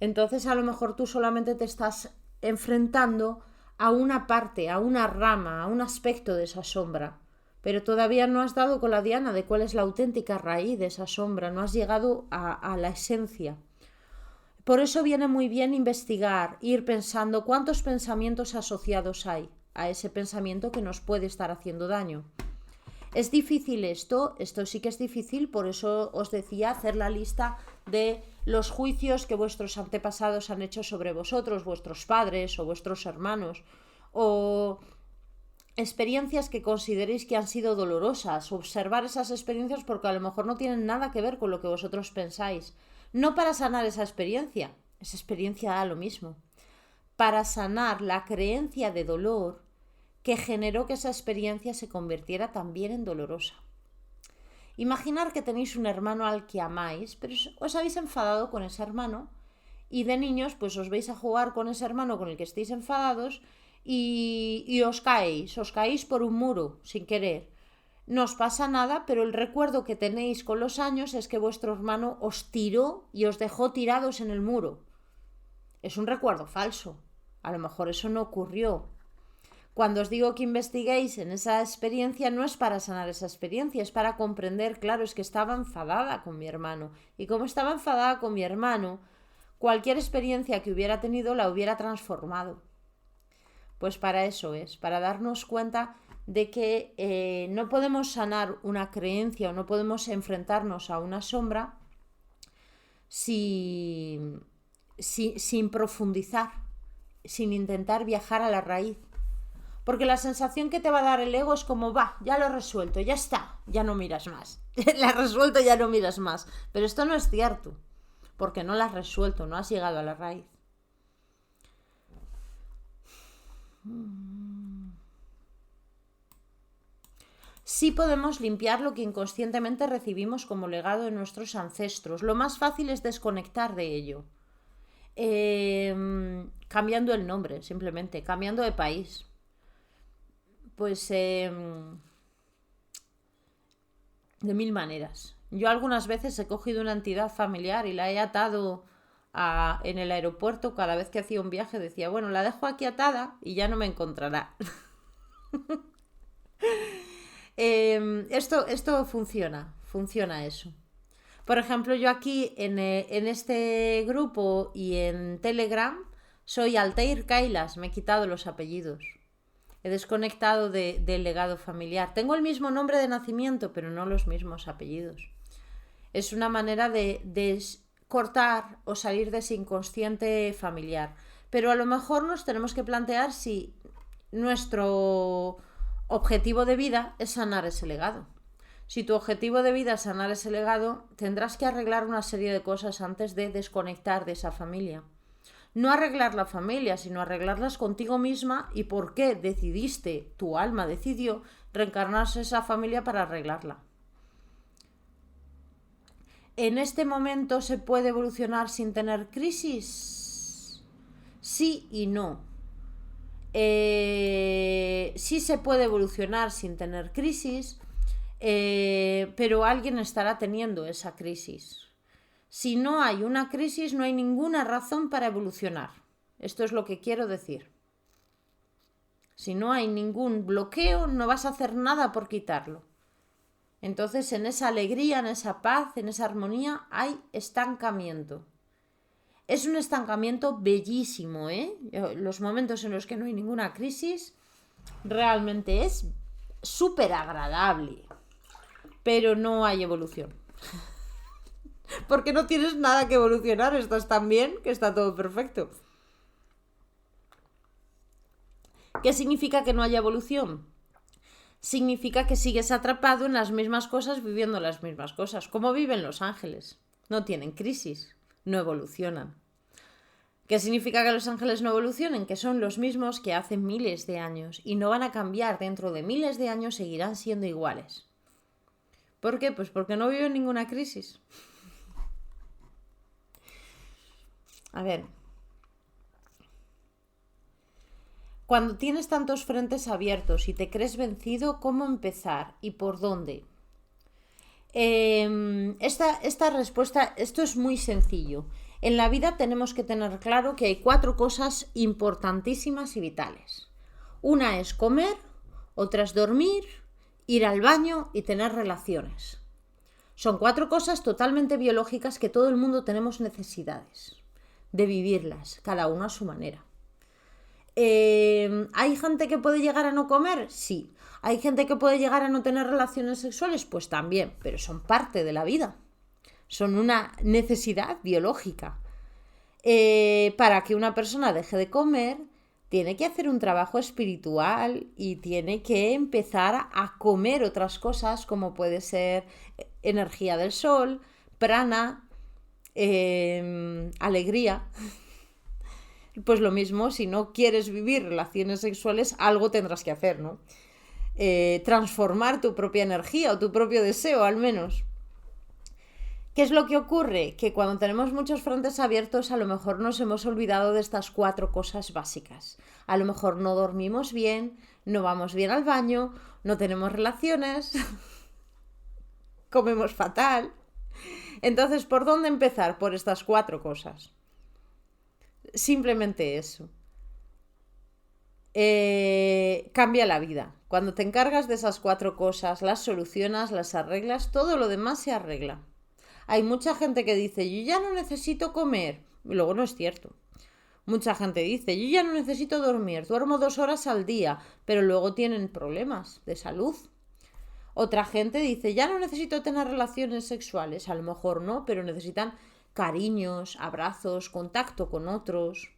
S1: Entonces, a lo mejor tú solamente te estás enfrentando a una parte, a una rama, a un aspecto de esa sombra. Pero todavía no has dado con la diana de cuál es la auténtica raíz de esa sombra, no has llegado a la esencia. Por eso viene muy bien investigar, ir pensando cuántos pensamientos asociados hay a ese pensamiento que nos puede estar haciendo daño. Es difícil esto sí que es difícil, por eso os decía hacer la lista de los juicios que vuestros antepasados han hecho sobre vosotros, vuestros padres o vuestros hermanos, o experiencias que consideréis que han sido dolorosas, observar esas experiencias porque a lo mejor no tienen nada que ver con lo que vosotros pensáis. No para sanar esa experiencia da lo mismo. Para sanar la creencia de dolor que generó que esa experiencia se convirtiera también en dolorosa. Imaginar que tenéis un hermano al que amáis, pero os habéis enfadado con ese hermano y de niños pues os vais a jugar con ese hermano con el que estéis enfadados y os caéis por un muro sin querer. No os pasa nada, pero el recuerdo que tenéis con los años es que vuestro hermano os tiró y os dejó tirados en el muro. Es un recuerdo falso. A lo mejor eso no ocurrió. Cuando os digo que investiguéis en esa experiencia, no es para sanar esa experiencia, es para comprender, claro, es que estaba enfadada con mi hermano. Y como estaba enfadada con mi hermano, cualquier experiencia que hubiera tenido la hubiera transformado. Pues para eso es, para darnos cuenta de que no podemos sanar una creencia o no podemos enfrentarnos a una sombra sin profundizar, sin intentar viajar a la raíz. Porque la sensación que te va a dar el ego es como, ya lo he resuelto, ya está, ya no miras más. La he resuelto, ya no miras más. Pero esto no es cierto, porque no la has resuelto, no has llegado a la raíz. Sí podemos limpiar lo que inconscientemente recibimos como legado de nuestros ancestros. Lo más fácil es desconectar de ello. Cambiando el nombre, simplemente, cambiando de país. Pues de mil maneras. Yo algunas veces he cogido una entidad familiar y la he atado en el aeropuerto. Cada vez que hacía un viaje decía, bueno, la dejo aquí atada y ya no me encontrará. Esto funciona eso. Por ejemplo, yo aquí en este grupo y en Telegram soy Altair Kailas, me he quitado los apellidos. He desconectado del legado familiar. Tengo el mismo nombre de nacimiento, pero no los mismos apellidos. Es una manera de cortar o salir de ese inconsciente familiar. Pero a lo mejor nos tenemos que plantear si nuestro objetivo de vida es sanar ese legado. Si tu objetivo de vida es sanar ese legado, tendrás que arreglar una serie de cosas antes de desconectar de esa familia. No arreglar la familia, sino arreglarlas contigo misma y por qué decidiste, tu alma decidió, reencarnarse esa familia para arreglarla. ¿En este momento se puede evolucionar sin tener crisis? Sí y no. Sí se puede evolucionar sin tener crisis, pero alguien estará teniendo esa crisis. Si no hay una crisis, no hay ninguna razón para evolucionar. Esto es lo que quiero decir. Si no hay ningún bloqueo, no vas a hacer nada por quitarlo. Entonces, en esa alegría, en esa paz, en esa armonía, hay estancamiento. Es un estancamiento bellísimo, ¿eh? Los momentos en los que no hay ninguna crisis, realmente es súper agradable. Pero no hay evolución. Porque no tienes nada que evolucionar, estás tan bien que está todo perfecto. ¿Qué significa que no haya evolución? Significa que sigues atrapado en las mismas cosas, viviendo las mismas cosas. ¿Cómo viven los ángeles? No tienen crisis, no evolucionan. ¿Qué significa que los ángeles no evolucionen? Que son los mismos que hace miles de años y no van a cambiar. Dentro de miles de años seguirán siendo iguales. ¿Por qué? Pues porque no viven ninguna crisis. A ver, cuando tienes tantos frentes abiertos y te crees vencido, ¿cómo empezar y por dónde? Esta respuesta, esto es muy sencillo. En la vida tenemos que tener claro que hay 4 cosas importantísimas y vitales. Una es comer, otra es dormir, ir al baño y tener relaciones. Son 4 cosas totalmente biológicas que todo el mundo tenemos necesidades de vivirlas, cada uno a su manera. ¿Hay gente que puede llegar a no comer? Sí. ¿Hay gente que puede llegar a no tener relaciones sexuales? Pues también, pero son parte de la vida. Son una necesidad biológica. Para que una persona deje de comer, tiene que hacer un trabajo espiritual y tiene que empezar a comer otras cosas como puede ser energía del sol, prana, alegría. Pues lo mismo, si no quieres vivir relaciones sexuales, algo tendrás que hacer, ¿no? Transformar tu propia energía o tu propio deseo, al menos. ¿Qué es lo que ocurre? Que cuando tenemos muchos frentes abiertos, a lo mejor nos hemos olvidado de estas 4 cosas básicas. A lo mejor no dormimos bien, no vamos bien al baño, no tenemos relaciones, comemos fatal. Entonces, ¿por dónde empezar? Por estas 4 cosas. Simplemente eso. Cambia la vida. Cuando te encargas de esas 4 cosas, las solucionas, las arreglas, todo lo demás se arregla. Hay mucha gente que dice, yo ya no necesito comer. Y luego no es cierto. Mucha gente dice, yo ya no necesito dormir, duermo 2 horas al día, pero luego tienen problemas de salud. Otra gente dice, ya no necesito tener relaciones sexuales. A lo mejor no, pero necesitan cariños, abrazos, contacto con otros.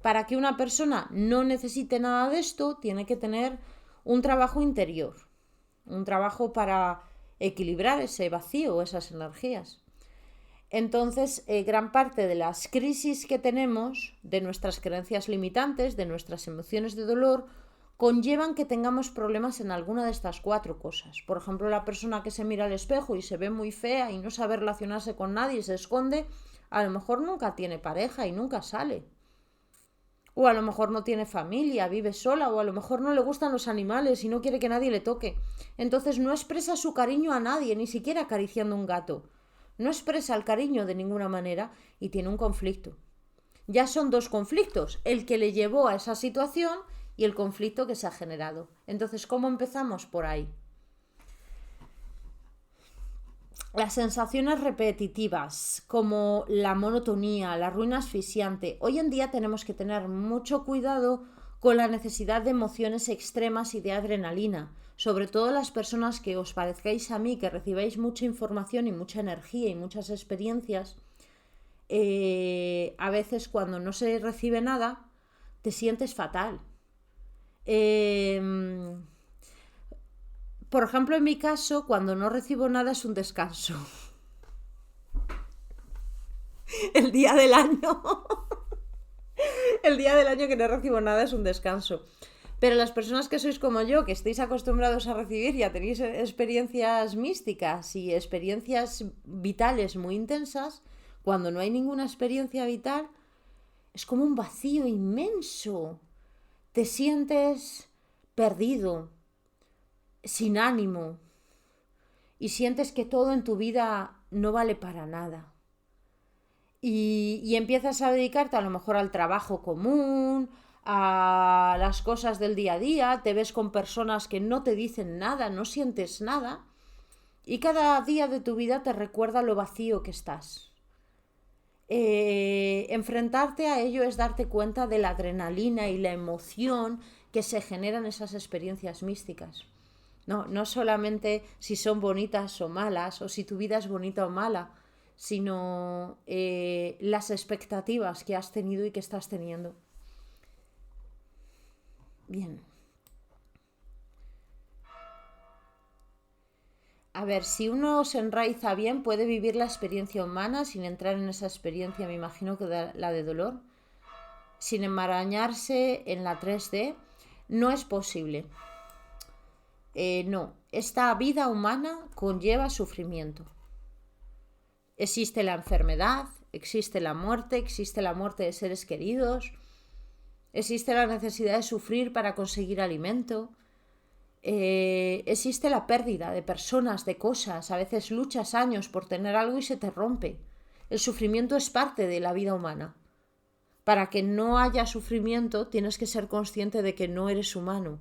S1: Para que una persona no necesite nada de esto, tiene que tener un trabajo interior. Un trabajo para equilibrar ese vacío, esas energías. Entonces, gran parte de las crisis que tenemos, de nuestras creencias limitantes, de nuestras emociones de dolor, conllevan que tengamos problemas en alguna de estas 4 cosas. Por ejemplo, la persona que se mira al espejo y se ve muy fea y no sabe relacionarse con nadie y se esconde, a lo mejor nunca tiene pareja y nunca sale. O a lo mejor no tiene familia, vive sola, o a lo mejor no le gustan los animales y no quiere que nadie le toque. Entonces no expresa su cariño a nadie, ni siquiera acariciando un gato. No expresa el cariño de ninguna manera y tiene un conflicto. Ya son 2 conflictos, el que le llevó a esa situación y el conflicto que se ha generado. Entonces, ¿cómo empezamos? Por ahí. Las sensaciones repetitivas, como la monotonía, la ruina asfixiante. Hoy en día tenemos que tener mucho cuidado con la necesidad de emociones extremas y de adrenalina. Sobre todo las personas que os parezcáis a mí, que recibáis mucha información y mucha energía y muchas experiencias, a veces cuando no se recibe nada, te sientes fatal. Por ejemplo, en mi caso, cuando no recibo nada es un descanso. El día del año. El día del año que no recibo nada es un descanso. Pero las personas que sois como yo, que estáis acostumbrados a recibir, ya tenéis experiencias místicas y experiencias vitales muy intensas, cuando no hay ninguna experiencia vital, es como un vacío inmenso. Te sientes perdido, sin ánimo, y sientes que todo en tu vida no vale para nada. Y empiezas a dedicarte a lo mejor al trabajo común, a las cosas del día a día, te ves con personas que no te dicen nada, no sientes nada, y cada día de tu vida te recuerda lo vacío que estás. Enfrentarte a ello es darte cuenta de la adrenalina y la emoción que se generan esas experiencias místicas. No solamente si son bonitas o malas, o si tu vida es bonita o mala, sino las expectativas que has tenido y que estás teniendo. Bien. A ver, si uno se enraiza bien, puede vivir la experiencia humana sin entrar en esa experiencia, me imagino que la de dolor, sin enmarañarse en la 3D, no es posible. No, esta vida humana conlleva sufrimiento. Existe la enfermedad, existe la muerte de seres queridos, existe la necesidad de sufrir para conseguir alimento, existe la pérdida de personas, de cosas, a veces luchas años por tener algo y se te rompe. El sufrimiento es parte de la vida humana. Para que no haya sufrimiento tienes que ser consciente de que no eres humano,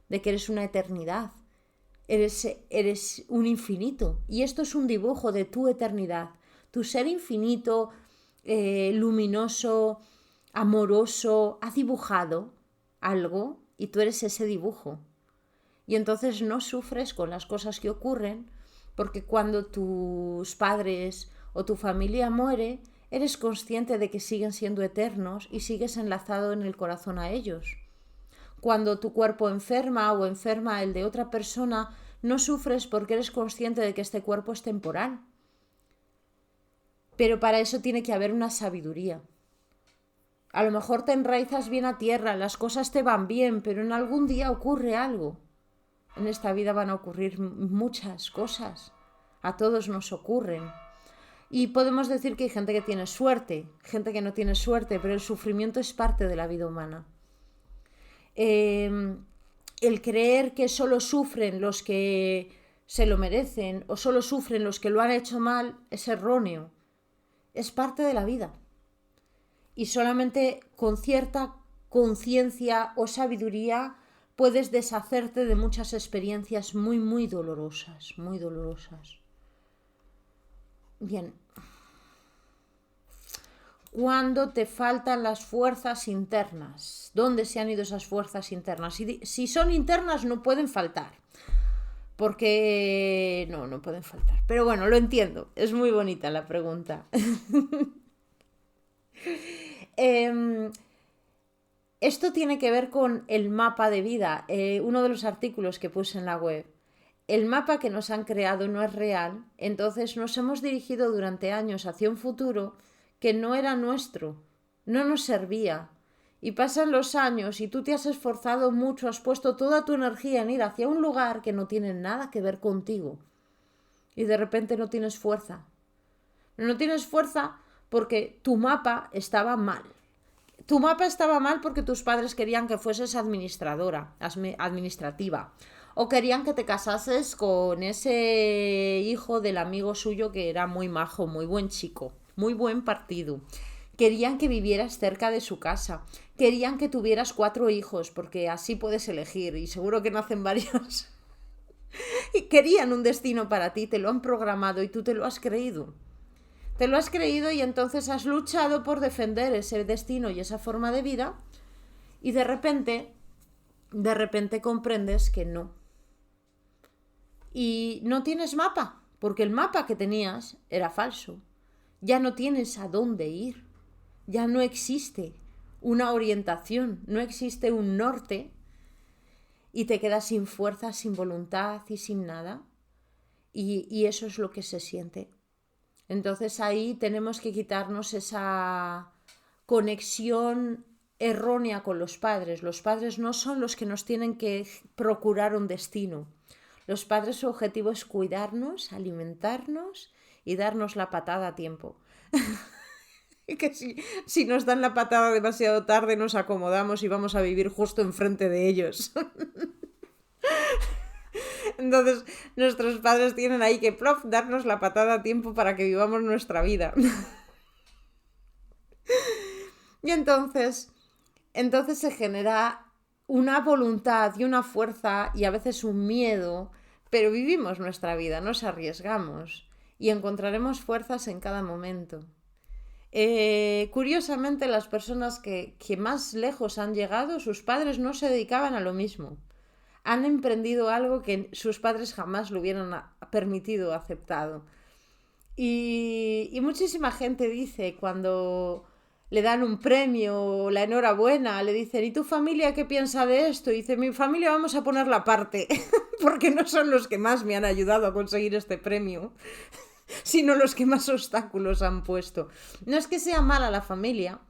S1: de que eres una eternidad, eres un infinito, y esto es un dibujo de tu eternidad. Tu ser infinito, luminoso, amoroso, ha dibujado algo y tú eres ese dibujo. Y entonces no sufres con las cosas que ocurren, porque cuando tus padres o tu familia muere, eres consciente de que siguen siendo eternos y sigues enlazado en el corazón a ellos. Cuando tu cuerpo enferma o enferma el de otra persona, no sufres porque eres consciente de que este cuerpo es temporal. Pero para eso tiene que haber una sabiduría. A lo mejor te enraizas bien a tierra, las cosas te van bien, pero en algún día ocurre algo. En esta vida van a ocurrir muchas cosas. A todos nos ocurren. Y podemos decir que hay gente que tiene suerte, gente que no tiene suerte, pero el sufrimiento es parte de la vida humana. El creer que solo sufren los que se lo merecen o solo sufren los que lo han hecho mal es erróneo. Es parte de la vida. Y solamente con cierta conciencia o sabiduría puedes deshacerte de muchas experiencias muy, muy dolorosas, muy dolorosas. Bien. Cuando te faltan las fuerzas internas. ¿Dónde se han ido esas fuerzas internas? Si son internas no pueden faltar. Porque no pueden faltar. Pero bueno, lo entiendo. Es muy bonita la pregunta. Esto tiene que ver con el mapa de vida. Uno de los artículos que puse en la web. El mapa que nos han creado no es real. Entonces nos hemos dirigido durante años hacia un futuro que no era nuestro. No nos servía. Y pasan los años y tú te has esforzado mucho, has puesto toda tu energía en ir hacia un lugar que no tiene nada que ver contigo. Y de repente no tienes fuerza. No tienes fuerza porque tu mapa estaba mal. Tu mapa estaba mal porque tus padres querían que fueses administrativa. O querían que te casases con ese hijo del amigo suyo que era muy majo, muy buen chico, muy buen partido. Querían que vivieras cerca de su casa. Querían que tuvieras 4 hijos, porque así puedes elegir, y seguro que nacen varios. Y querían un destino para ti, te lo han programado y tú te lo has creído. Te lo has creído y entonces has luchado por defender ese destino y esa forma de vida Y de repente comprendes que no. Y no tienes mapa, porque el mapa que tenías era falso. Ya no tienes a dónde ir. Ya no existe una orientación, no existe un norte y te quedas sin fuerza, sin voluntad y sin nada. Y eso es lo que se siente. Entonces ahí tenemos que quitarnos esa conexión errónea con los padres. Los padres no son los que nos tienen que procurar un destino. Los padres, su objetivo es cuidarnos, alimentarnos y darnos la patada a tiempo. Que si nos dan la patada demasiado tarde nos acomodamos y vamos a vivir justo enfrente de ellos. Entonces nuestros padres tienen ahí que darnos la patada a tiempo para que vivamos nuestra vida. Y entonces se genera una voluntad y una fuerza y a veces un miedo, pero vivimos nuestra vida, nos arriesgamos y encontraremos fuerzas en cada momento. Curiosamente, las personas que más lejos han llegado, sus padres no se dedicaban a lo mismo. Han emprendido algo que sus padres jamás lo hubieran permitido o aceptado. Y muchísima gente dice, cuando le dan un premio, la enhorabuena, le dicen, ¿y tu familia qué piensa de esto? Y dice, mi familia vamos a ponerla aparte, porque no son los que más me han ayudado a conseguir este premio, sino los que más obstáculos han puesto. No es que sea mala la familia,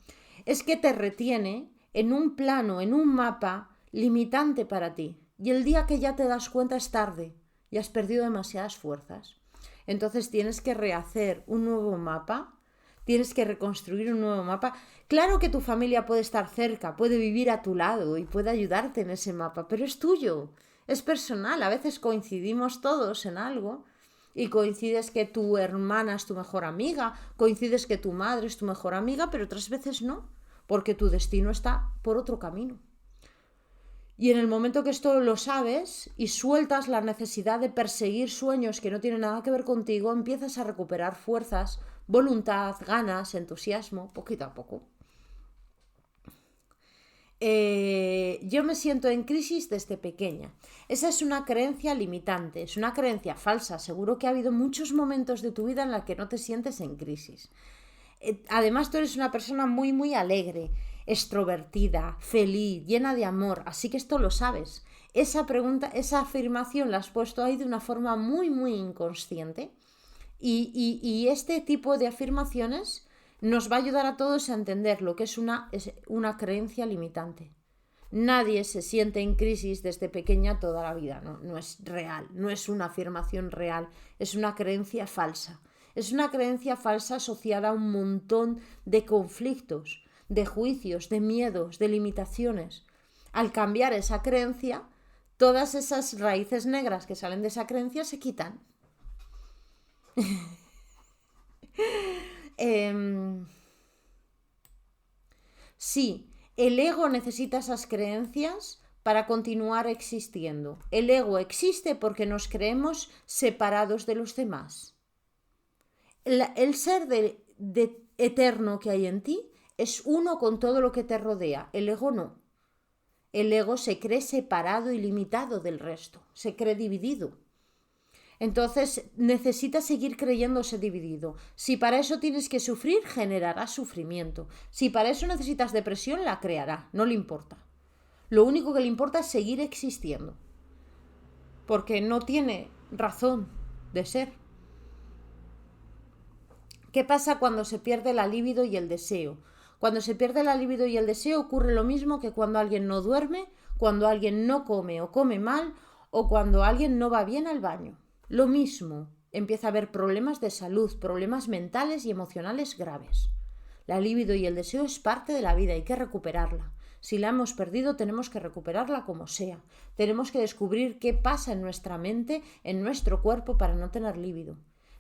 S1: es que te retiene en un plano, en un mapa limitante para ti. Y el día que ya te das cuenta es tarde, ya has perdido demasiadas fuerzas. Entonces tienes que rehacer un nuevo mapa, tienes que reconstruir un nuevo mapa. Claro que tu familia puede estar cerca, puede vivir a tu lado y puede ayudarte en ese mapa, pero es tuyo, es personal. A veces coincidimos todos en algo y coincides que tu hermana es tu mejor amiga, coincides que tu madre es tu mejor amiga, pero otras veces no, porque tu destino está por otro camino. Y en el momento que esto lo sabes y sueltas la necesidad de perseguir sueños que no tienen nada que ver contigo, empiezas a recuperar fuerzas, voluntad, ganas, entusiasmo, poquito a poco. Yo me siento en crisis desde pequeña. Esa es una creencia limitante, es una creencia falsa. Seguro que ha habido muchos momentos de tu vida en los que no te sientes en crisis. Además, tú eres una persona muy, muy alegre, extrovertida, feliz, llena de amor, así que esto lo sabes. Esa pregunta, esa afirmación la has puesto ahí de una forma muy, muy inconsciente y este tipo de afirmaciones nos va a ayudar a todos a entender lo que es una creencia limitante. Nadie se siente en crisis desde pequeña toda la vida, no es real, no es una afirmación real, es una creencia falsa. Es una creencia falsa asociada a un montón de conflictos, de juicios, de miedos, de limitaciones. Al cambiar esa creencia, todas esas raíces negras que salen de esa creencia se quitan. Sí, el ego necesita esas creencias para continuar existiendo. El ego existe porque nos creemos separados de los demás. El ser de eterno que hay en ti es uno con todo lo que te rodea. El ego no. El ego se cree separado y limitado del resto. Se cree dividido. Entonces necesitas seguir creyéndose dividido. Si para eso tienes que sufrir, generará sufrimiento. Si para eso necesitas depresión, la creará. No le importa. Lo único que le importa es seguir existiendo. Porque no tiene razón de ser. ¿Qué pasa cuando se pierde la libido y el deseo? Cuando se pierde la libido y el deseo ocurre lo mismo que cuando alguien no duerme, cuando alguien no come o come mal, o cuando alguien no va bien al baño. Lo mismo, empieza a haber problemas de salud, problemas mentales y emocionales graves. La libido y el deseo es parte de la vida, hay que recuperarla. Si la hemos perdido, tenemos que recuperarla como sea. Tenemos que descubrir qué pasa en nuestra mente, en nuestro cuerpo, para no tener libido.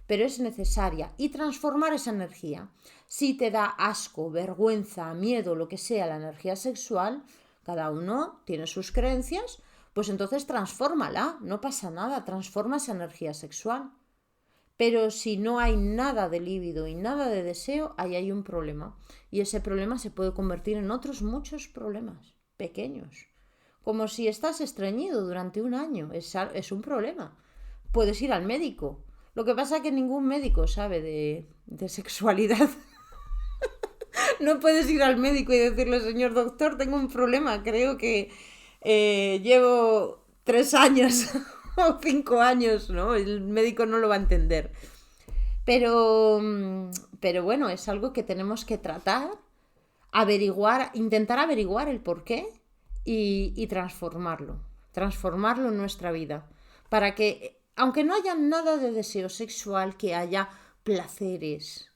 S1: Pero es necesaria y transformar esa energía. Si te da asco, vergüenza, miedo, lo que sea la energía sexual, cada uno tiene sus creencias, pues entonces transfórmala, no pasa nada, transforma esa energía sexual. Pero si no hay nada de líbido y nada de deseo, ahí hay un problema. Y ese problema se puede convertir en otros muchos problemas. pequeños. Como si estás estreñido durante un año. Es un problema. Puedes ir al médico. Lo que pasa es que ningún médico sabe de sexualidad. No puedes ir al médico y decirle, señor doctor, tengo un problema. Creo que llevo 3 años o 5 años, ¿no? El médico no lo va a entender. Pero bueno, es algo que tenemos que tratar, intentar averiguar el porqué y transformarlo en nuestra vida. Para que, aunque no haya nada de deseo sexual, que haya placeres.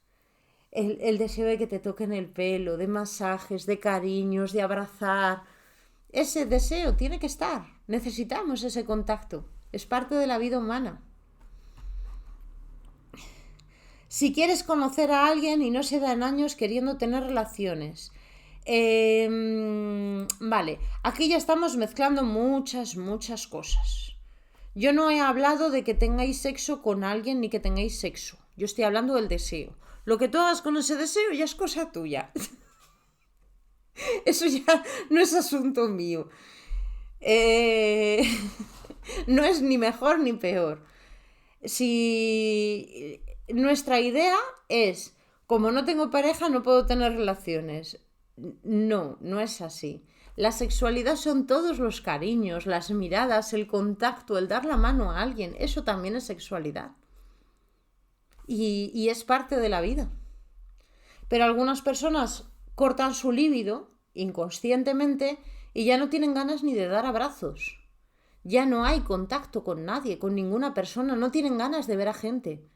S1: El deseo de que te toquen el pelo, de masajes, de cariños, de abrazar. Ese deseo tiene que estar. Necesitamos ese contacto. Es parte de la vida humana. Si quieres conocer a alguien y no se dan años queriendo tener relaciones. Vale, aquí ya estamos mezclando muchas cosas. Yo no he hablado de que tengáis sexo con alguien ni que tengáis sexo. Yo estoy hablando del deseo. Lo que tú hagas con ese deseo ya es cosa tuya. Eso ya no es asunto mío. No es ni mejor ni peor. Si nuestra idea es, como no tengo pareja, no puedo tener relaciones. No es así. La sexualidad son todos los cariños, las miradas, el contacto, el dar la mano a alguien. Eso también es sexualidad. Y es parte de la vida. Pero algunas personas cortan su líbido inconscientemente y ya no tienen ganas ni de dar abrazos. Ya no hay contacto con nadie, con ninguna persona, no tienen ganas de ver a gente.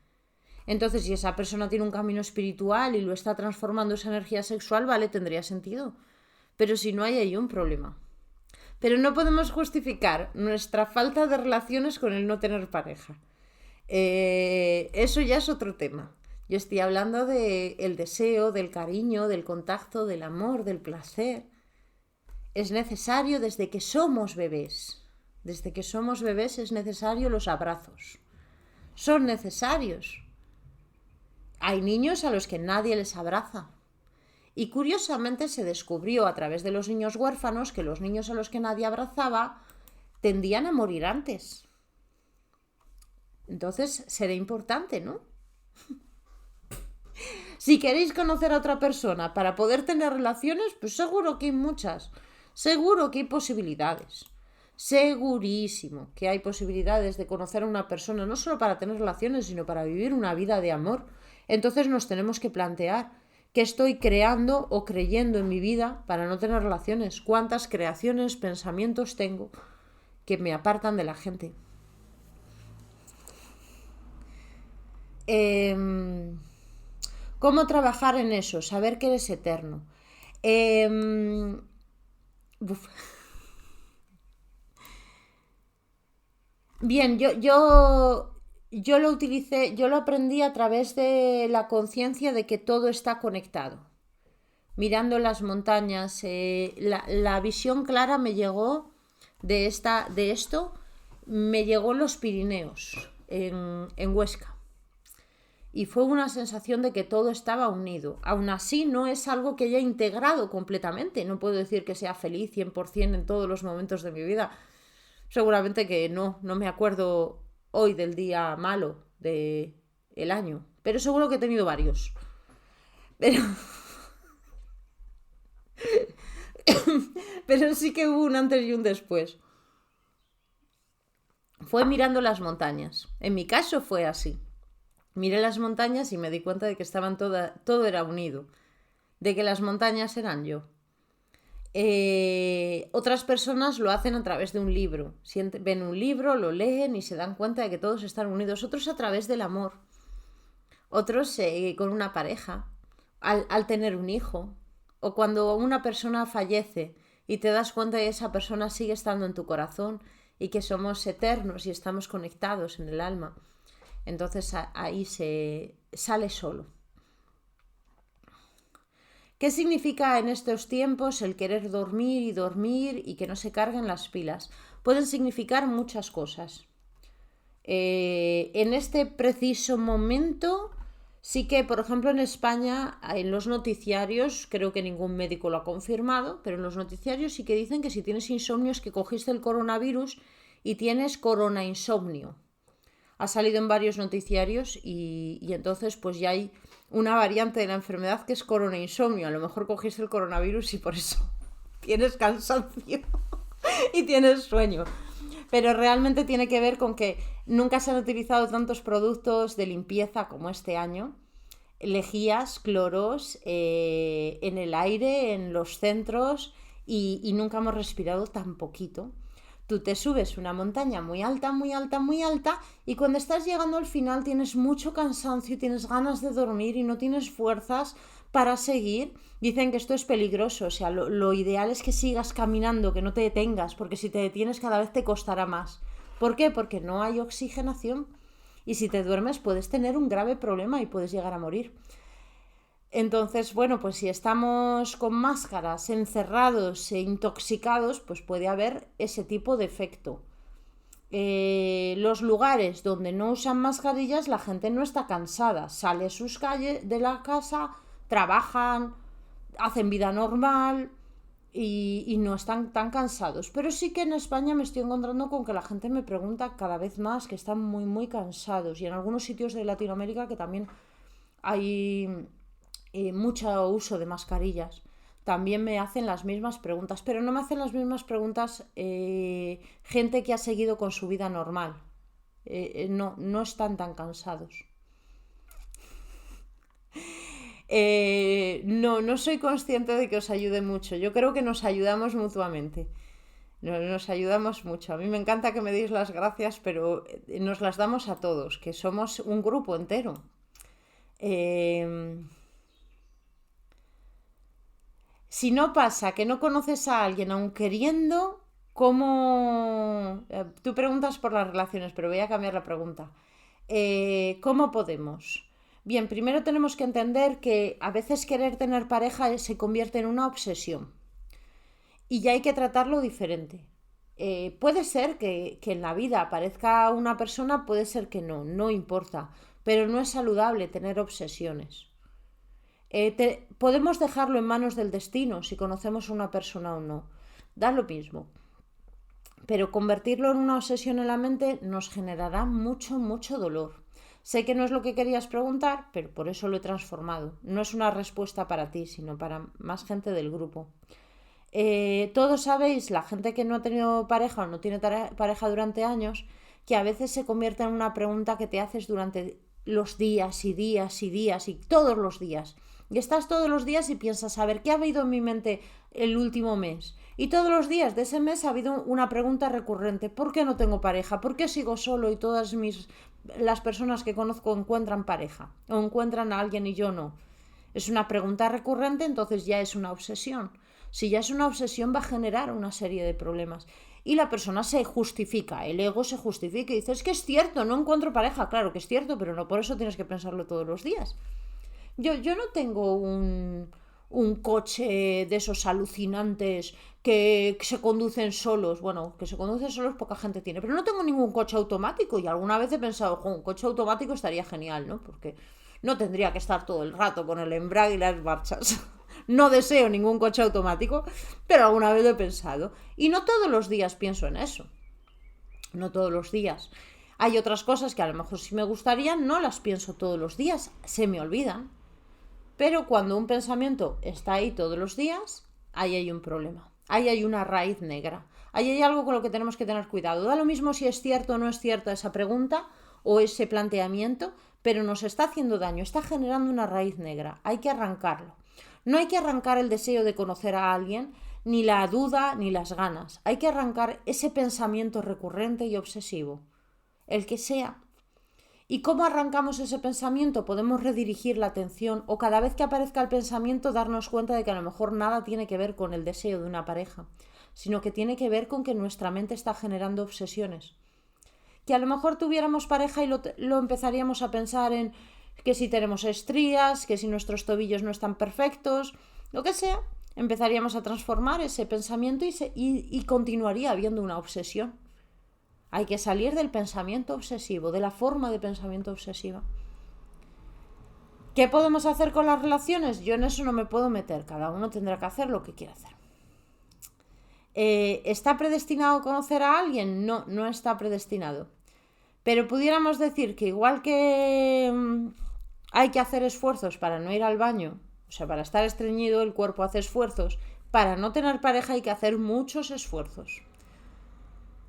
S1: Entonces, si esa persona tiene un camino espiritual y lo está transformando esa energía sexual, vale, tendría sentido. Pero si no hay un problema. Pero no podemos justificar nuestra falta de relaciones con el no tener pareja. Eso ya es otro tema. Yo estoy hablando del deseo, del cariño, del contacto, del amor, del placer. Es necesario desde que somos bebés. Desde que somos bebés es necesario los abrazos. Son necesarios. Hay niños a los que nadie les abraza. Y curiosamente se descubrió a través de los niños huérfanos que los niños a los que nadie abrazaba tendían a morir antes. Entonces será importante, ¿no? Si queréis conocer a otra persona para poder tener relaciones, pues seguro que hay muchas. Seguro que hay posibilidades. Segurísimo que hay posibilidades de conocer a una persona, no solo para tener relaciones, sino para vivir una vida de amor. Entonces nos tenemos que plantear qué estoy creando o creyendo en mi vida para no tener relaciones. Cuántas creaciones, pensamientos tengo que me apartan de la gente. ¿Cómo trabajar en eso? Saber que eres eterno. Bien, yo lo utilicé, yo lo aprendí a través de la conciencia de que todo está conectado. Mirando las montañas, la visión clara me llegó de esto, me llegó en los Pirineos, en Huesca. Y fue una sensación de que todo estaba unido. Aún así, no es algo que haya integrado completamente. No puedo decir que sea feliz 100% en todos los momentos de mi vida. Seguramente que no me acuerdo hoy del día malo del año. Pero seguro que he tenido varios. Pero sí que hubo un antes y un después. Fue mirando las montañas. En mi caso fue así. Miré las montañas y me di cuenta de que todo era unido, de que las montañas eran yo. Otras personas lo hacen a través de un libro. Ven un libro, lo leen y se dan cuenta de que todos están unidos. Otros a través del amor. Otros con una pareja, al tener un hijo. O cuando una persona fallece y te das cuenta de que esa persona sigue estando en tu corazón y que somos eternos y estamos conectados en el alma. Entonces ahí se sale solo. ¿Qué significa en estos tiempos el querer dormir y que no se carguen las pilas? Pueden significar muchas cosas. En este preciso momento Sí que, por ejemplo, en España, en los noticiarios, creo que ningún médico lo ha confirmado, pero en los noticiarios sí que dicen que si tienes insomnio es que cogiste el coronavirus y tienes corona insomnio. Ha salido en varios noticiarios y entonces pues ya hay una variante de la enfermedad que es corona insomnio. A lo mejor cogiste el coronavirus y por eso tienes cansancio y tienes sueño. Pero realmente tiene que ver con que nunca se han utilizado tantos productos de limpieza como este año. Lejías, cloros, en el aire, en los centros y nunca hemos respirado tan poquito. Tú te subes una montaña muy alta, muy alta, muy alta y cuando estás llegando al final tienes mucho cansancio, tienes ganas de dormir y no tienes fuerzas para seguir. Dicen que esto es peligroso, o sea, lo ideal es que sigas caminando, que no te detengas, porque si te detienes cada vez te costará más. ¿Por qué? Porque no hay oxigenación y si te duermes puedes tener un grave problema y puedes llegar a morir. Entonces, bueno, pues si estamos con máscaras, encerrados e intoxicados, pues puede haber ese tipo de efecto. Los lugares donde no usan mascarillas, la gente no está cansada, sale a sus calles de la casa, trabajan, hacen vida normal y no están tan cansados. Pero sí que en España me estoy encontrando con que la gente me pregunta cada vez más que están muy, muy cansados. Y en algunos sitios de Latinoamérica que también hay mucho uso de mascarillas. También me hacen las mismas preguntas, pero no me hacen las mismas preguntas gente que ha seguido con su vida normal. No están tan cansados. No soy consciente de que os ayude mucho. Yo creo que nos ayudamos mutuamente. Nos ayudamos mucho. A mí me encanta que me deis las gracias, pero nos las damos a todos, que somos un grupo entero. Si no pasa que no conoces a alguien aun queriendo, ¿cómo? Tú preguntas por las relaciones, pero voy a cambiar la pregunta. ¿Cómo podemos? Bien, primero tenemos que entender que a veces querer tener pareja se convierte en una obsesión y ya hay que tratarlo diferente. Puede ser que en la vida aparezca una persona, puede ser que no importa, pero no es saludable tener obsesiones. Podemos dejarlo en manos del destino si conocemos a una persona o no. Da lo mismo. Pero convertirlo en una obsesión en la mente nos generará mucho, mucho dolor. Sé que no es lo que querías preguntar, pero por eso lo he transformado. No es una respuesta para ti, sino para más gente del grupo. Todos sabéis, la gente que no ha tenido pareja o no tiene pareja durante años, que a veces se convierte en una pregunta que te haces durante los días y días y días y todos los días. Y estás todos los días y piensas, a ver, ¿qué ha habido en mi mente el último mes? Y todos los días de ese mes ha habido una pregunta recurrente. ¿Por qué no tengo pareja? ¿Por qué sigo solo y las personas que conozco encuentran pareja? ¿O encuentran a alguien y yo no? Es una pregunta recurrente, entonces ya es una obsesión. Si ya es una obsesión va a generar una serie de problemas. Y la persona se justifica, el ego se justifica y dice, es que es cierto, no encuentro pareja. Claro que es cierto, pero no por eso tienes que pensarlo todos los días. Yo no tengo un coche de esos alucinantes que se conducen solos. Bueno, que se conducen solos poca gente tiene, pero no tengo ningún coche automático y alguna vez he pensado, un coche automático estaría genial, ¿no? Porque no tendría que estar todo el rato con el embrague y las marchas. No deseo ningún coche automático, pero alguna vez lo he pensado. Y no todos los días pienso en eso. No todos los días. Hay otras cosas que a lo mejor sí me gustarían, no las pienso todos los días, se me olvidan. Pero cuando un pensamiento está ahí todos los días, ahí hay un problema. Ahí hay una raíz negra. Ahí hay algo con lo que tenemos que tener cuidado. Da lo mismo si es cierto o no es cierta esa pregunta o ese planteamiento, pero nos está haciendo daño, está generando una raíz negra. Hay que arrancarlo. No hay que arrancar el deseo de conocer a alguien, ni la duda, ni las ganas. Hay que arrancar ese pensamiento recurrente y obsesivo, el que sea. ¿Y cómo arrancamos ese pensamiento? Podemos redirigir la atención o cada vez que aparezca el pensamiento darnos cuenta de que a lo mejor nada tiene que ver con el deseo de una pareja, sino que tiene que ver con que nuestra mente está generando obsesiones. Que a lo mejor tuviéramos pareja y lo empezaríamos a pensar en que si tenemos estrías, que si nuestros tobillos no están perfectos, lo que sea, empezaríamos a transformar ese pensamiento y continuaría habiendo una obsesión. Hay que salir del pensamiento obsesivo, de la forma de pensamiento obsesiva. ¿Qué podemos hacer con las relaciones? Yo en eso no me puedo meter, cada uno tendrá que hacer lo que quiera hacer. ¿Está predestinado a conocer a alguien? No, no está predestinado. Pero pudiéramos decir que igual que hay que hacer esfuerzos para no ir al baño, o sea, para estar estreñido el cuerpo hace esfuerzos, para no tener pareja hay que hacer muchos esfuerzos.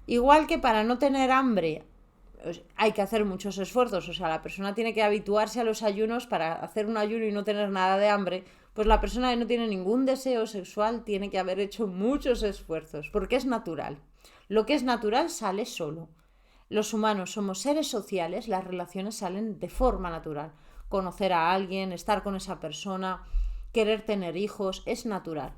S1: Igual que para no tener hambre hay que hacer muchos esfuerzos, o sea, la persona tiene que habituarse a los ayunos para hacer un ayuno y no tener nada de hambre, pues la persona que no tiene ningún deseo sexual tiene que haber hecho muchos esfuerzos, porque es natural. Lo que es natural sale solo. Los humanos somos seres sociales, las relaciones salen de forma natural. Conocer a alguien, estar con esa persona, querer tener hijos, es natural.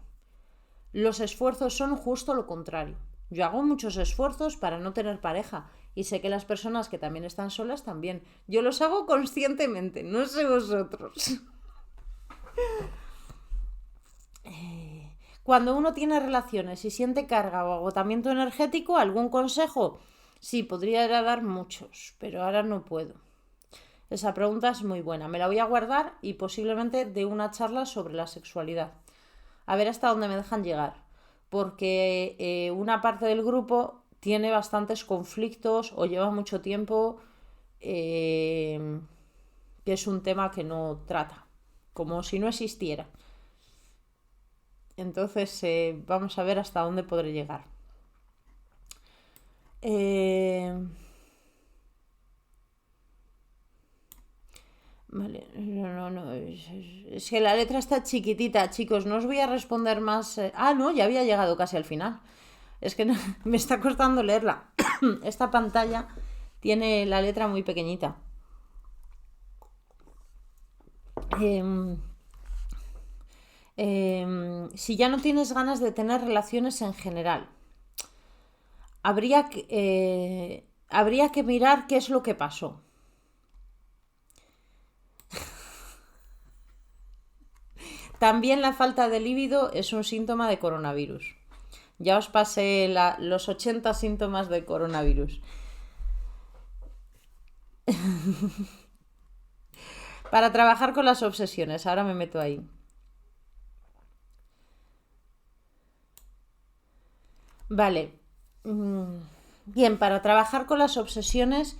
S1: Los esfuerzos son justo lo contrario. Yo hago muchos esfuerzos para no tener pareja y sé que las personas que también están solas también. Yo los hago conscientemente, no sé vosotros. Cuando uno tiene relaciones y siente carga o agotamiento energético, ¿algún consejo? Sí, podría dar muchos, pero ahora no puedo. Esa pregunta es muy buena. Me la voy a guardar y posiblemente dé una charla sobre la sexualidad. A ver hasta dónde me dejan llegar. Porque una parte del grupo tiene bastantes conflictos o lleva mucho tiempo, que es un tema que no trata, como si no existiera. Entonces vamos a ver hasta dónde podré llegar. Vale, no. Es que la letra está chiquitita, chicos. No os voy a responder más. No, ya había llegado casi al final. Es que no, me está costando leerla. Esta pantalla tiene la letra muy pequeñita. Si ya no tienes ganas de tener relaciones en general, habría que mirar qué es lo que pasó. También la falta de líbido es un síntoma de coronavirus. Ya os pasé los 80 síntomas de coronavirus. Para trabajar con las obsesiones, ahora me meto ahí. Vale. Bien, para trabajar con las obsesiones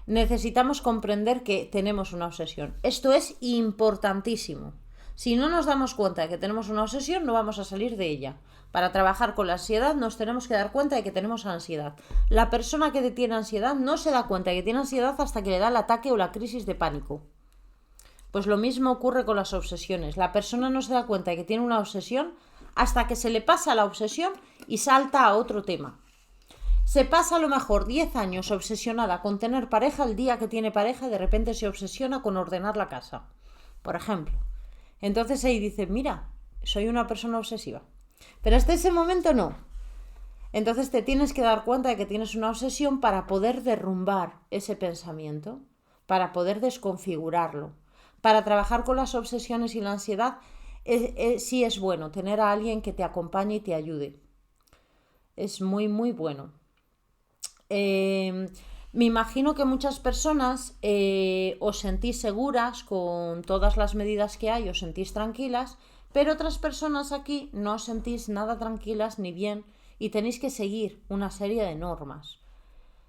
S1: necesitamos comprender que tenemos una obsesión. Esto es importantísimo. Si no nos damos cuenta de que tenemos una obsesión, no vamos a salir de ella. Para trabajar con la ansiedad nos tenemos que dar cuenta de que tenemos ansiedad. La persona que tiene ansiedad no se da cuenta de que tiene ansiedad hasta que le da el ataque o la crisis de pánico. Pues lo mismo ocurre con las obsesiones. La persona no se da cuenta de que tiene una obsesión hasta que se le pasa la obsesión y salta a otro tema. Se pasa a lo mejor 10 años obsesionada con tener pareja, el día que tiene pareja de repente se obsesiona con ordenar la casa, por ejemplo. Entonces ahí dice, mira, soy una persona obsesiva. Pero hasta ese momento no. Entonces te tienes que dar cuenta de que tienes una obsesión para poder derrumbar ese pensamiento, para poder desconfigurarlo. Para trabajar con las obsesiones y la ansiedad, sí es bueno tener a alguien que te acompañe y te ayude. Es muy, muy bueno. Me imagino que muchas personas os sentís seguras con todas las medidas que hay, os sentís tranquilas, pero otras personas aquí no os sentís nada tranquilas ni bien y tenéis que seguir una serie de normas.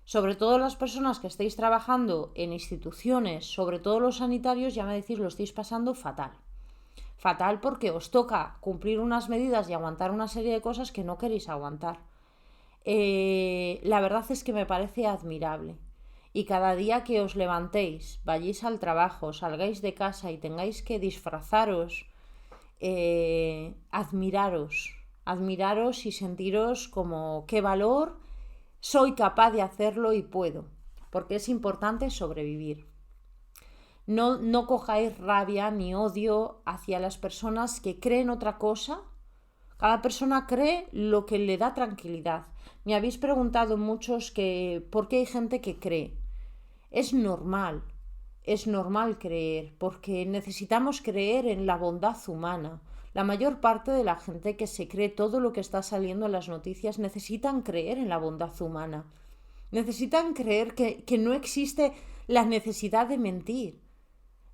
S1: Sobre todo las personas que estáis trabajando en instituciones, sobre todo los sanitarios, ya me decís, lo estáis pasando fatal. Fatal porque os toca cumplir unas medidas y aguantar una serie de cosas que no queréis aguantar. La verdad es que me parece admirable. Y cada día que os levantéis, vayáis al trabajo, salgáis de casa y tengáis que disfrazaros, admiraros y sentiros como qué valor, soy capaz de hacerlo y puedo, porque es importante sobrevivir. No cojáis rabia ni odio hacia las personas que creen otra cosa. Cada persona cree lo que le da tranquilidad. Me habéis preguntado muchos que por qué hay gente que cree. Es normal creer, porque necesitamos creer en la bondad humana. La mayor parte de la gente que se cree todo lo que está saliendo en las noticias necesitan creer en la bondad humana. Necesitan creer que no existe la necesidad de mentir.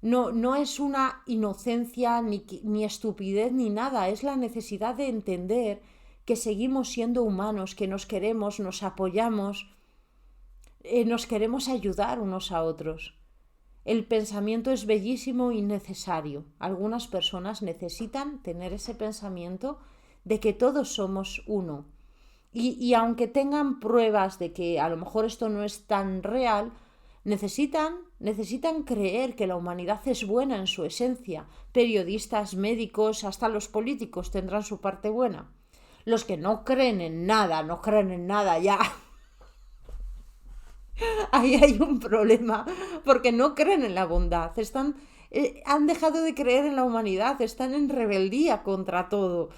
S1: No, no es una inocencia ni estupidez ni nada, es la necesidad de entender que seguimos siendo humanos, que nos queremos, nos apoyamos, nos queremos ayudar unos a otros. El pensamiento es bellísimo y necesario. Algunas personas necesitan tener ese pensamiento de que todos somos uno. Y aunque tengan pruebas de que a lo mejor esto no es tan real, necesitan creer que la humanidad es buena en su esencia. Periodistas, médicos, hasta los políticos tendrán su parte buena. Los que no creen en nada, ya. Ahí hay un problema, porque no creen en la bondad. Han dejado de creer en la humanidad, están en rebeldía contra todo.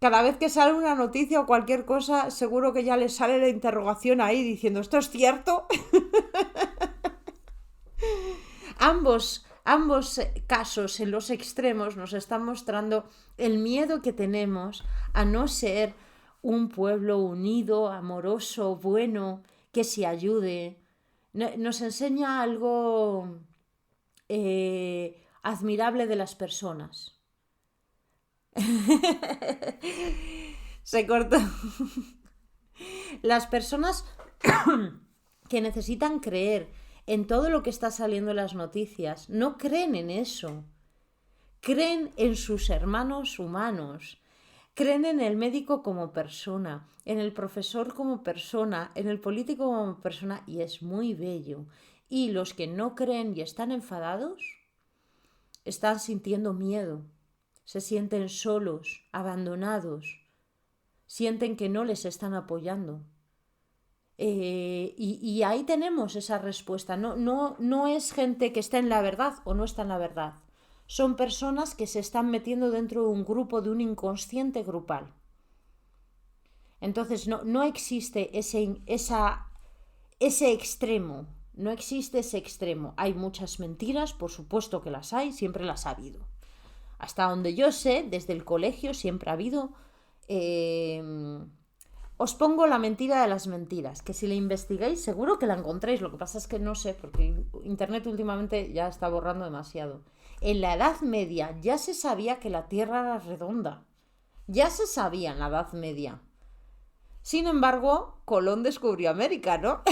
S1: Cada vez que sale una noticia o cualquier cosa, seguro que ya les sale la interrogación ahí diciendo, ¿esto es cierto? Ambos casos en los extremos nos están mostrando el miedo que tenemos a no ser un pueblo unido, amoroso, bueno, que se ayude. Nos enseña algo admirable de las personas. Se cortó. Las personas que necesitan creer en todo lo que está saliendo en las noticias no creen en eso. Creen en sus hermanos humanos. Creen en el médico como persona, en el profesor como persona, en el político como persona, y es muy bello. Y los que no creen y están enfadados, están sintiendo miedo, se sienten solos, abandonados, sienten que no les están apoyando. Y ahí tenemos esa respuesta. No es gente que está en la verdad o no está en la verdad. Son personas que se están metiendo dentro de un grupo, de un inconsciente grupal. Entonces no existe ese extremo. No existe ese extremo. Hay muchas mentiras, por supuesto que las hay, siempre las ha habido. Hasta donde yo sé, desde el colegio siempre ha habido... Os pongo la mentira de las mentiras, que si la investigáis seguro que la encontréis. Lo que pasa es que no sé, porque Internet últimamente ya está borrando demasiado. En la Edad Media ya se sabía que la Tierra era redonda. Ya se sabía en la Edad Media. Sin embargo, Colón descubrió América, ¿no?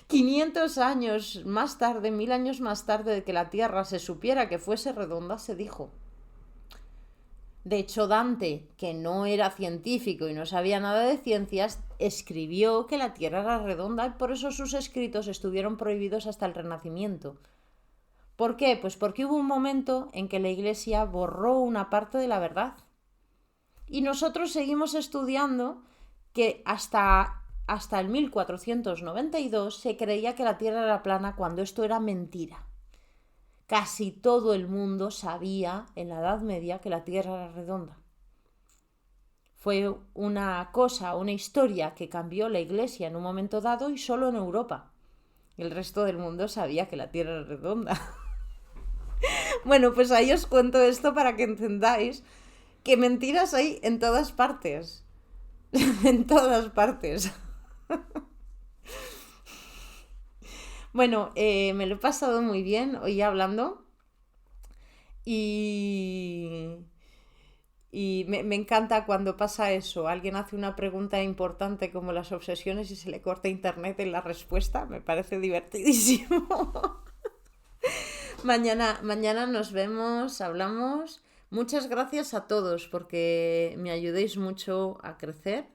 S1: 500 años más tarde, 1000 años más tarde de que la Tierra se supiera que fuese redonda, se dijo. De hecho, Dante, que no era científico y no sabía nada de ciencias, escribió que la Tierra era redonda y por eso sus escritos estuvieron prohibidos hasta el Renacimiento. ¿Por qué? Pues porque hubo un momento en que la Iglesia borró una parte de la verdad. Y nosotros seguimos estudiando que hasta el 1492 se creía que la Tierra era plana cuando esto era mentira. Casi todo el mundo sabía en la Edad Media que la Tierra era redonda. Fue una historia que cambió la Iglesia en un momento dado y solo en Europa. El resto del mundo sabía que la Tierra era redonda. Bueno, pues ahí os cuento esto para que entendáis que mentiras hay en todas partes. En todas partes. Bueno, me lo he pasado muy bien hoy hablando y me encanta cuando pasa eso. Alguien hace una pregunta importante como las obsesiones y se le corta internet en la respuesta. Me parece divertidísimo. Mañana nos vemos, hablamos. Muchas gracias a todos porque me ayudéis mucho a crecer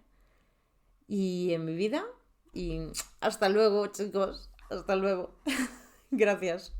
S1: y en mi vida. Y hasta luego, chicos. Hasta luego. Gracias.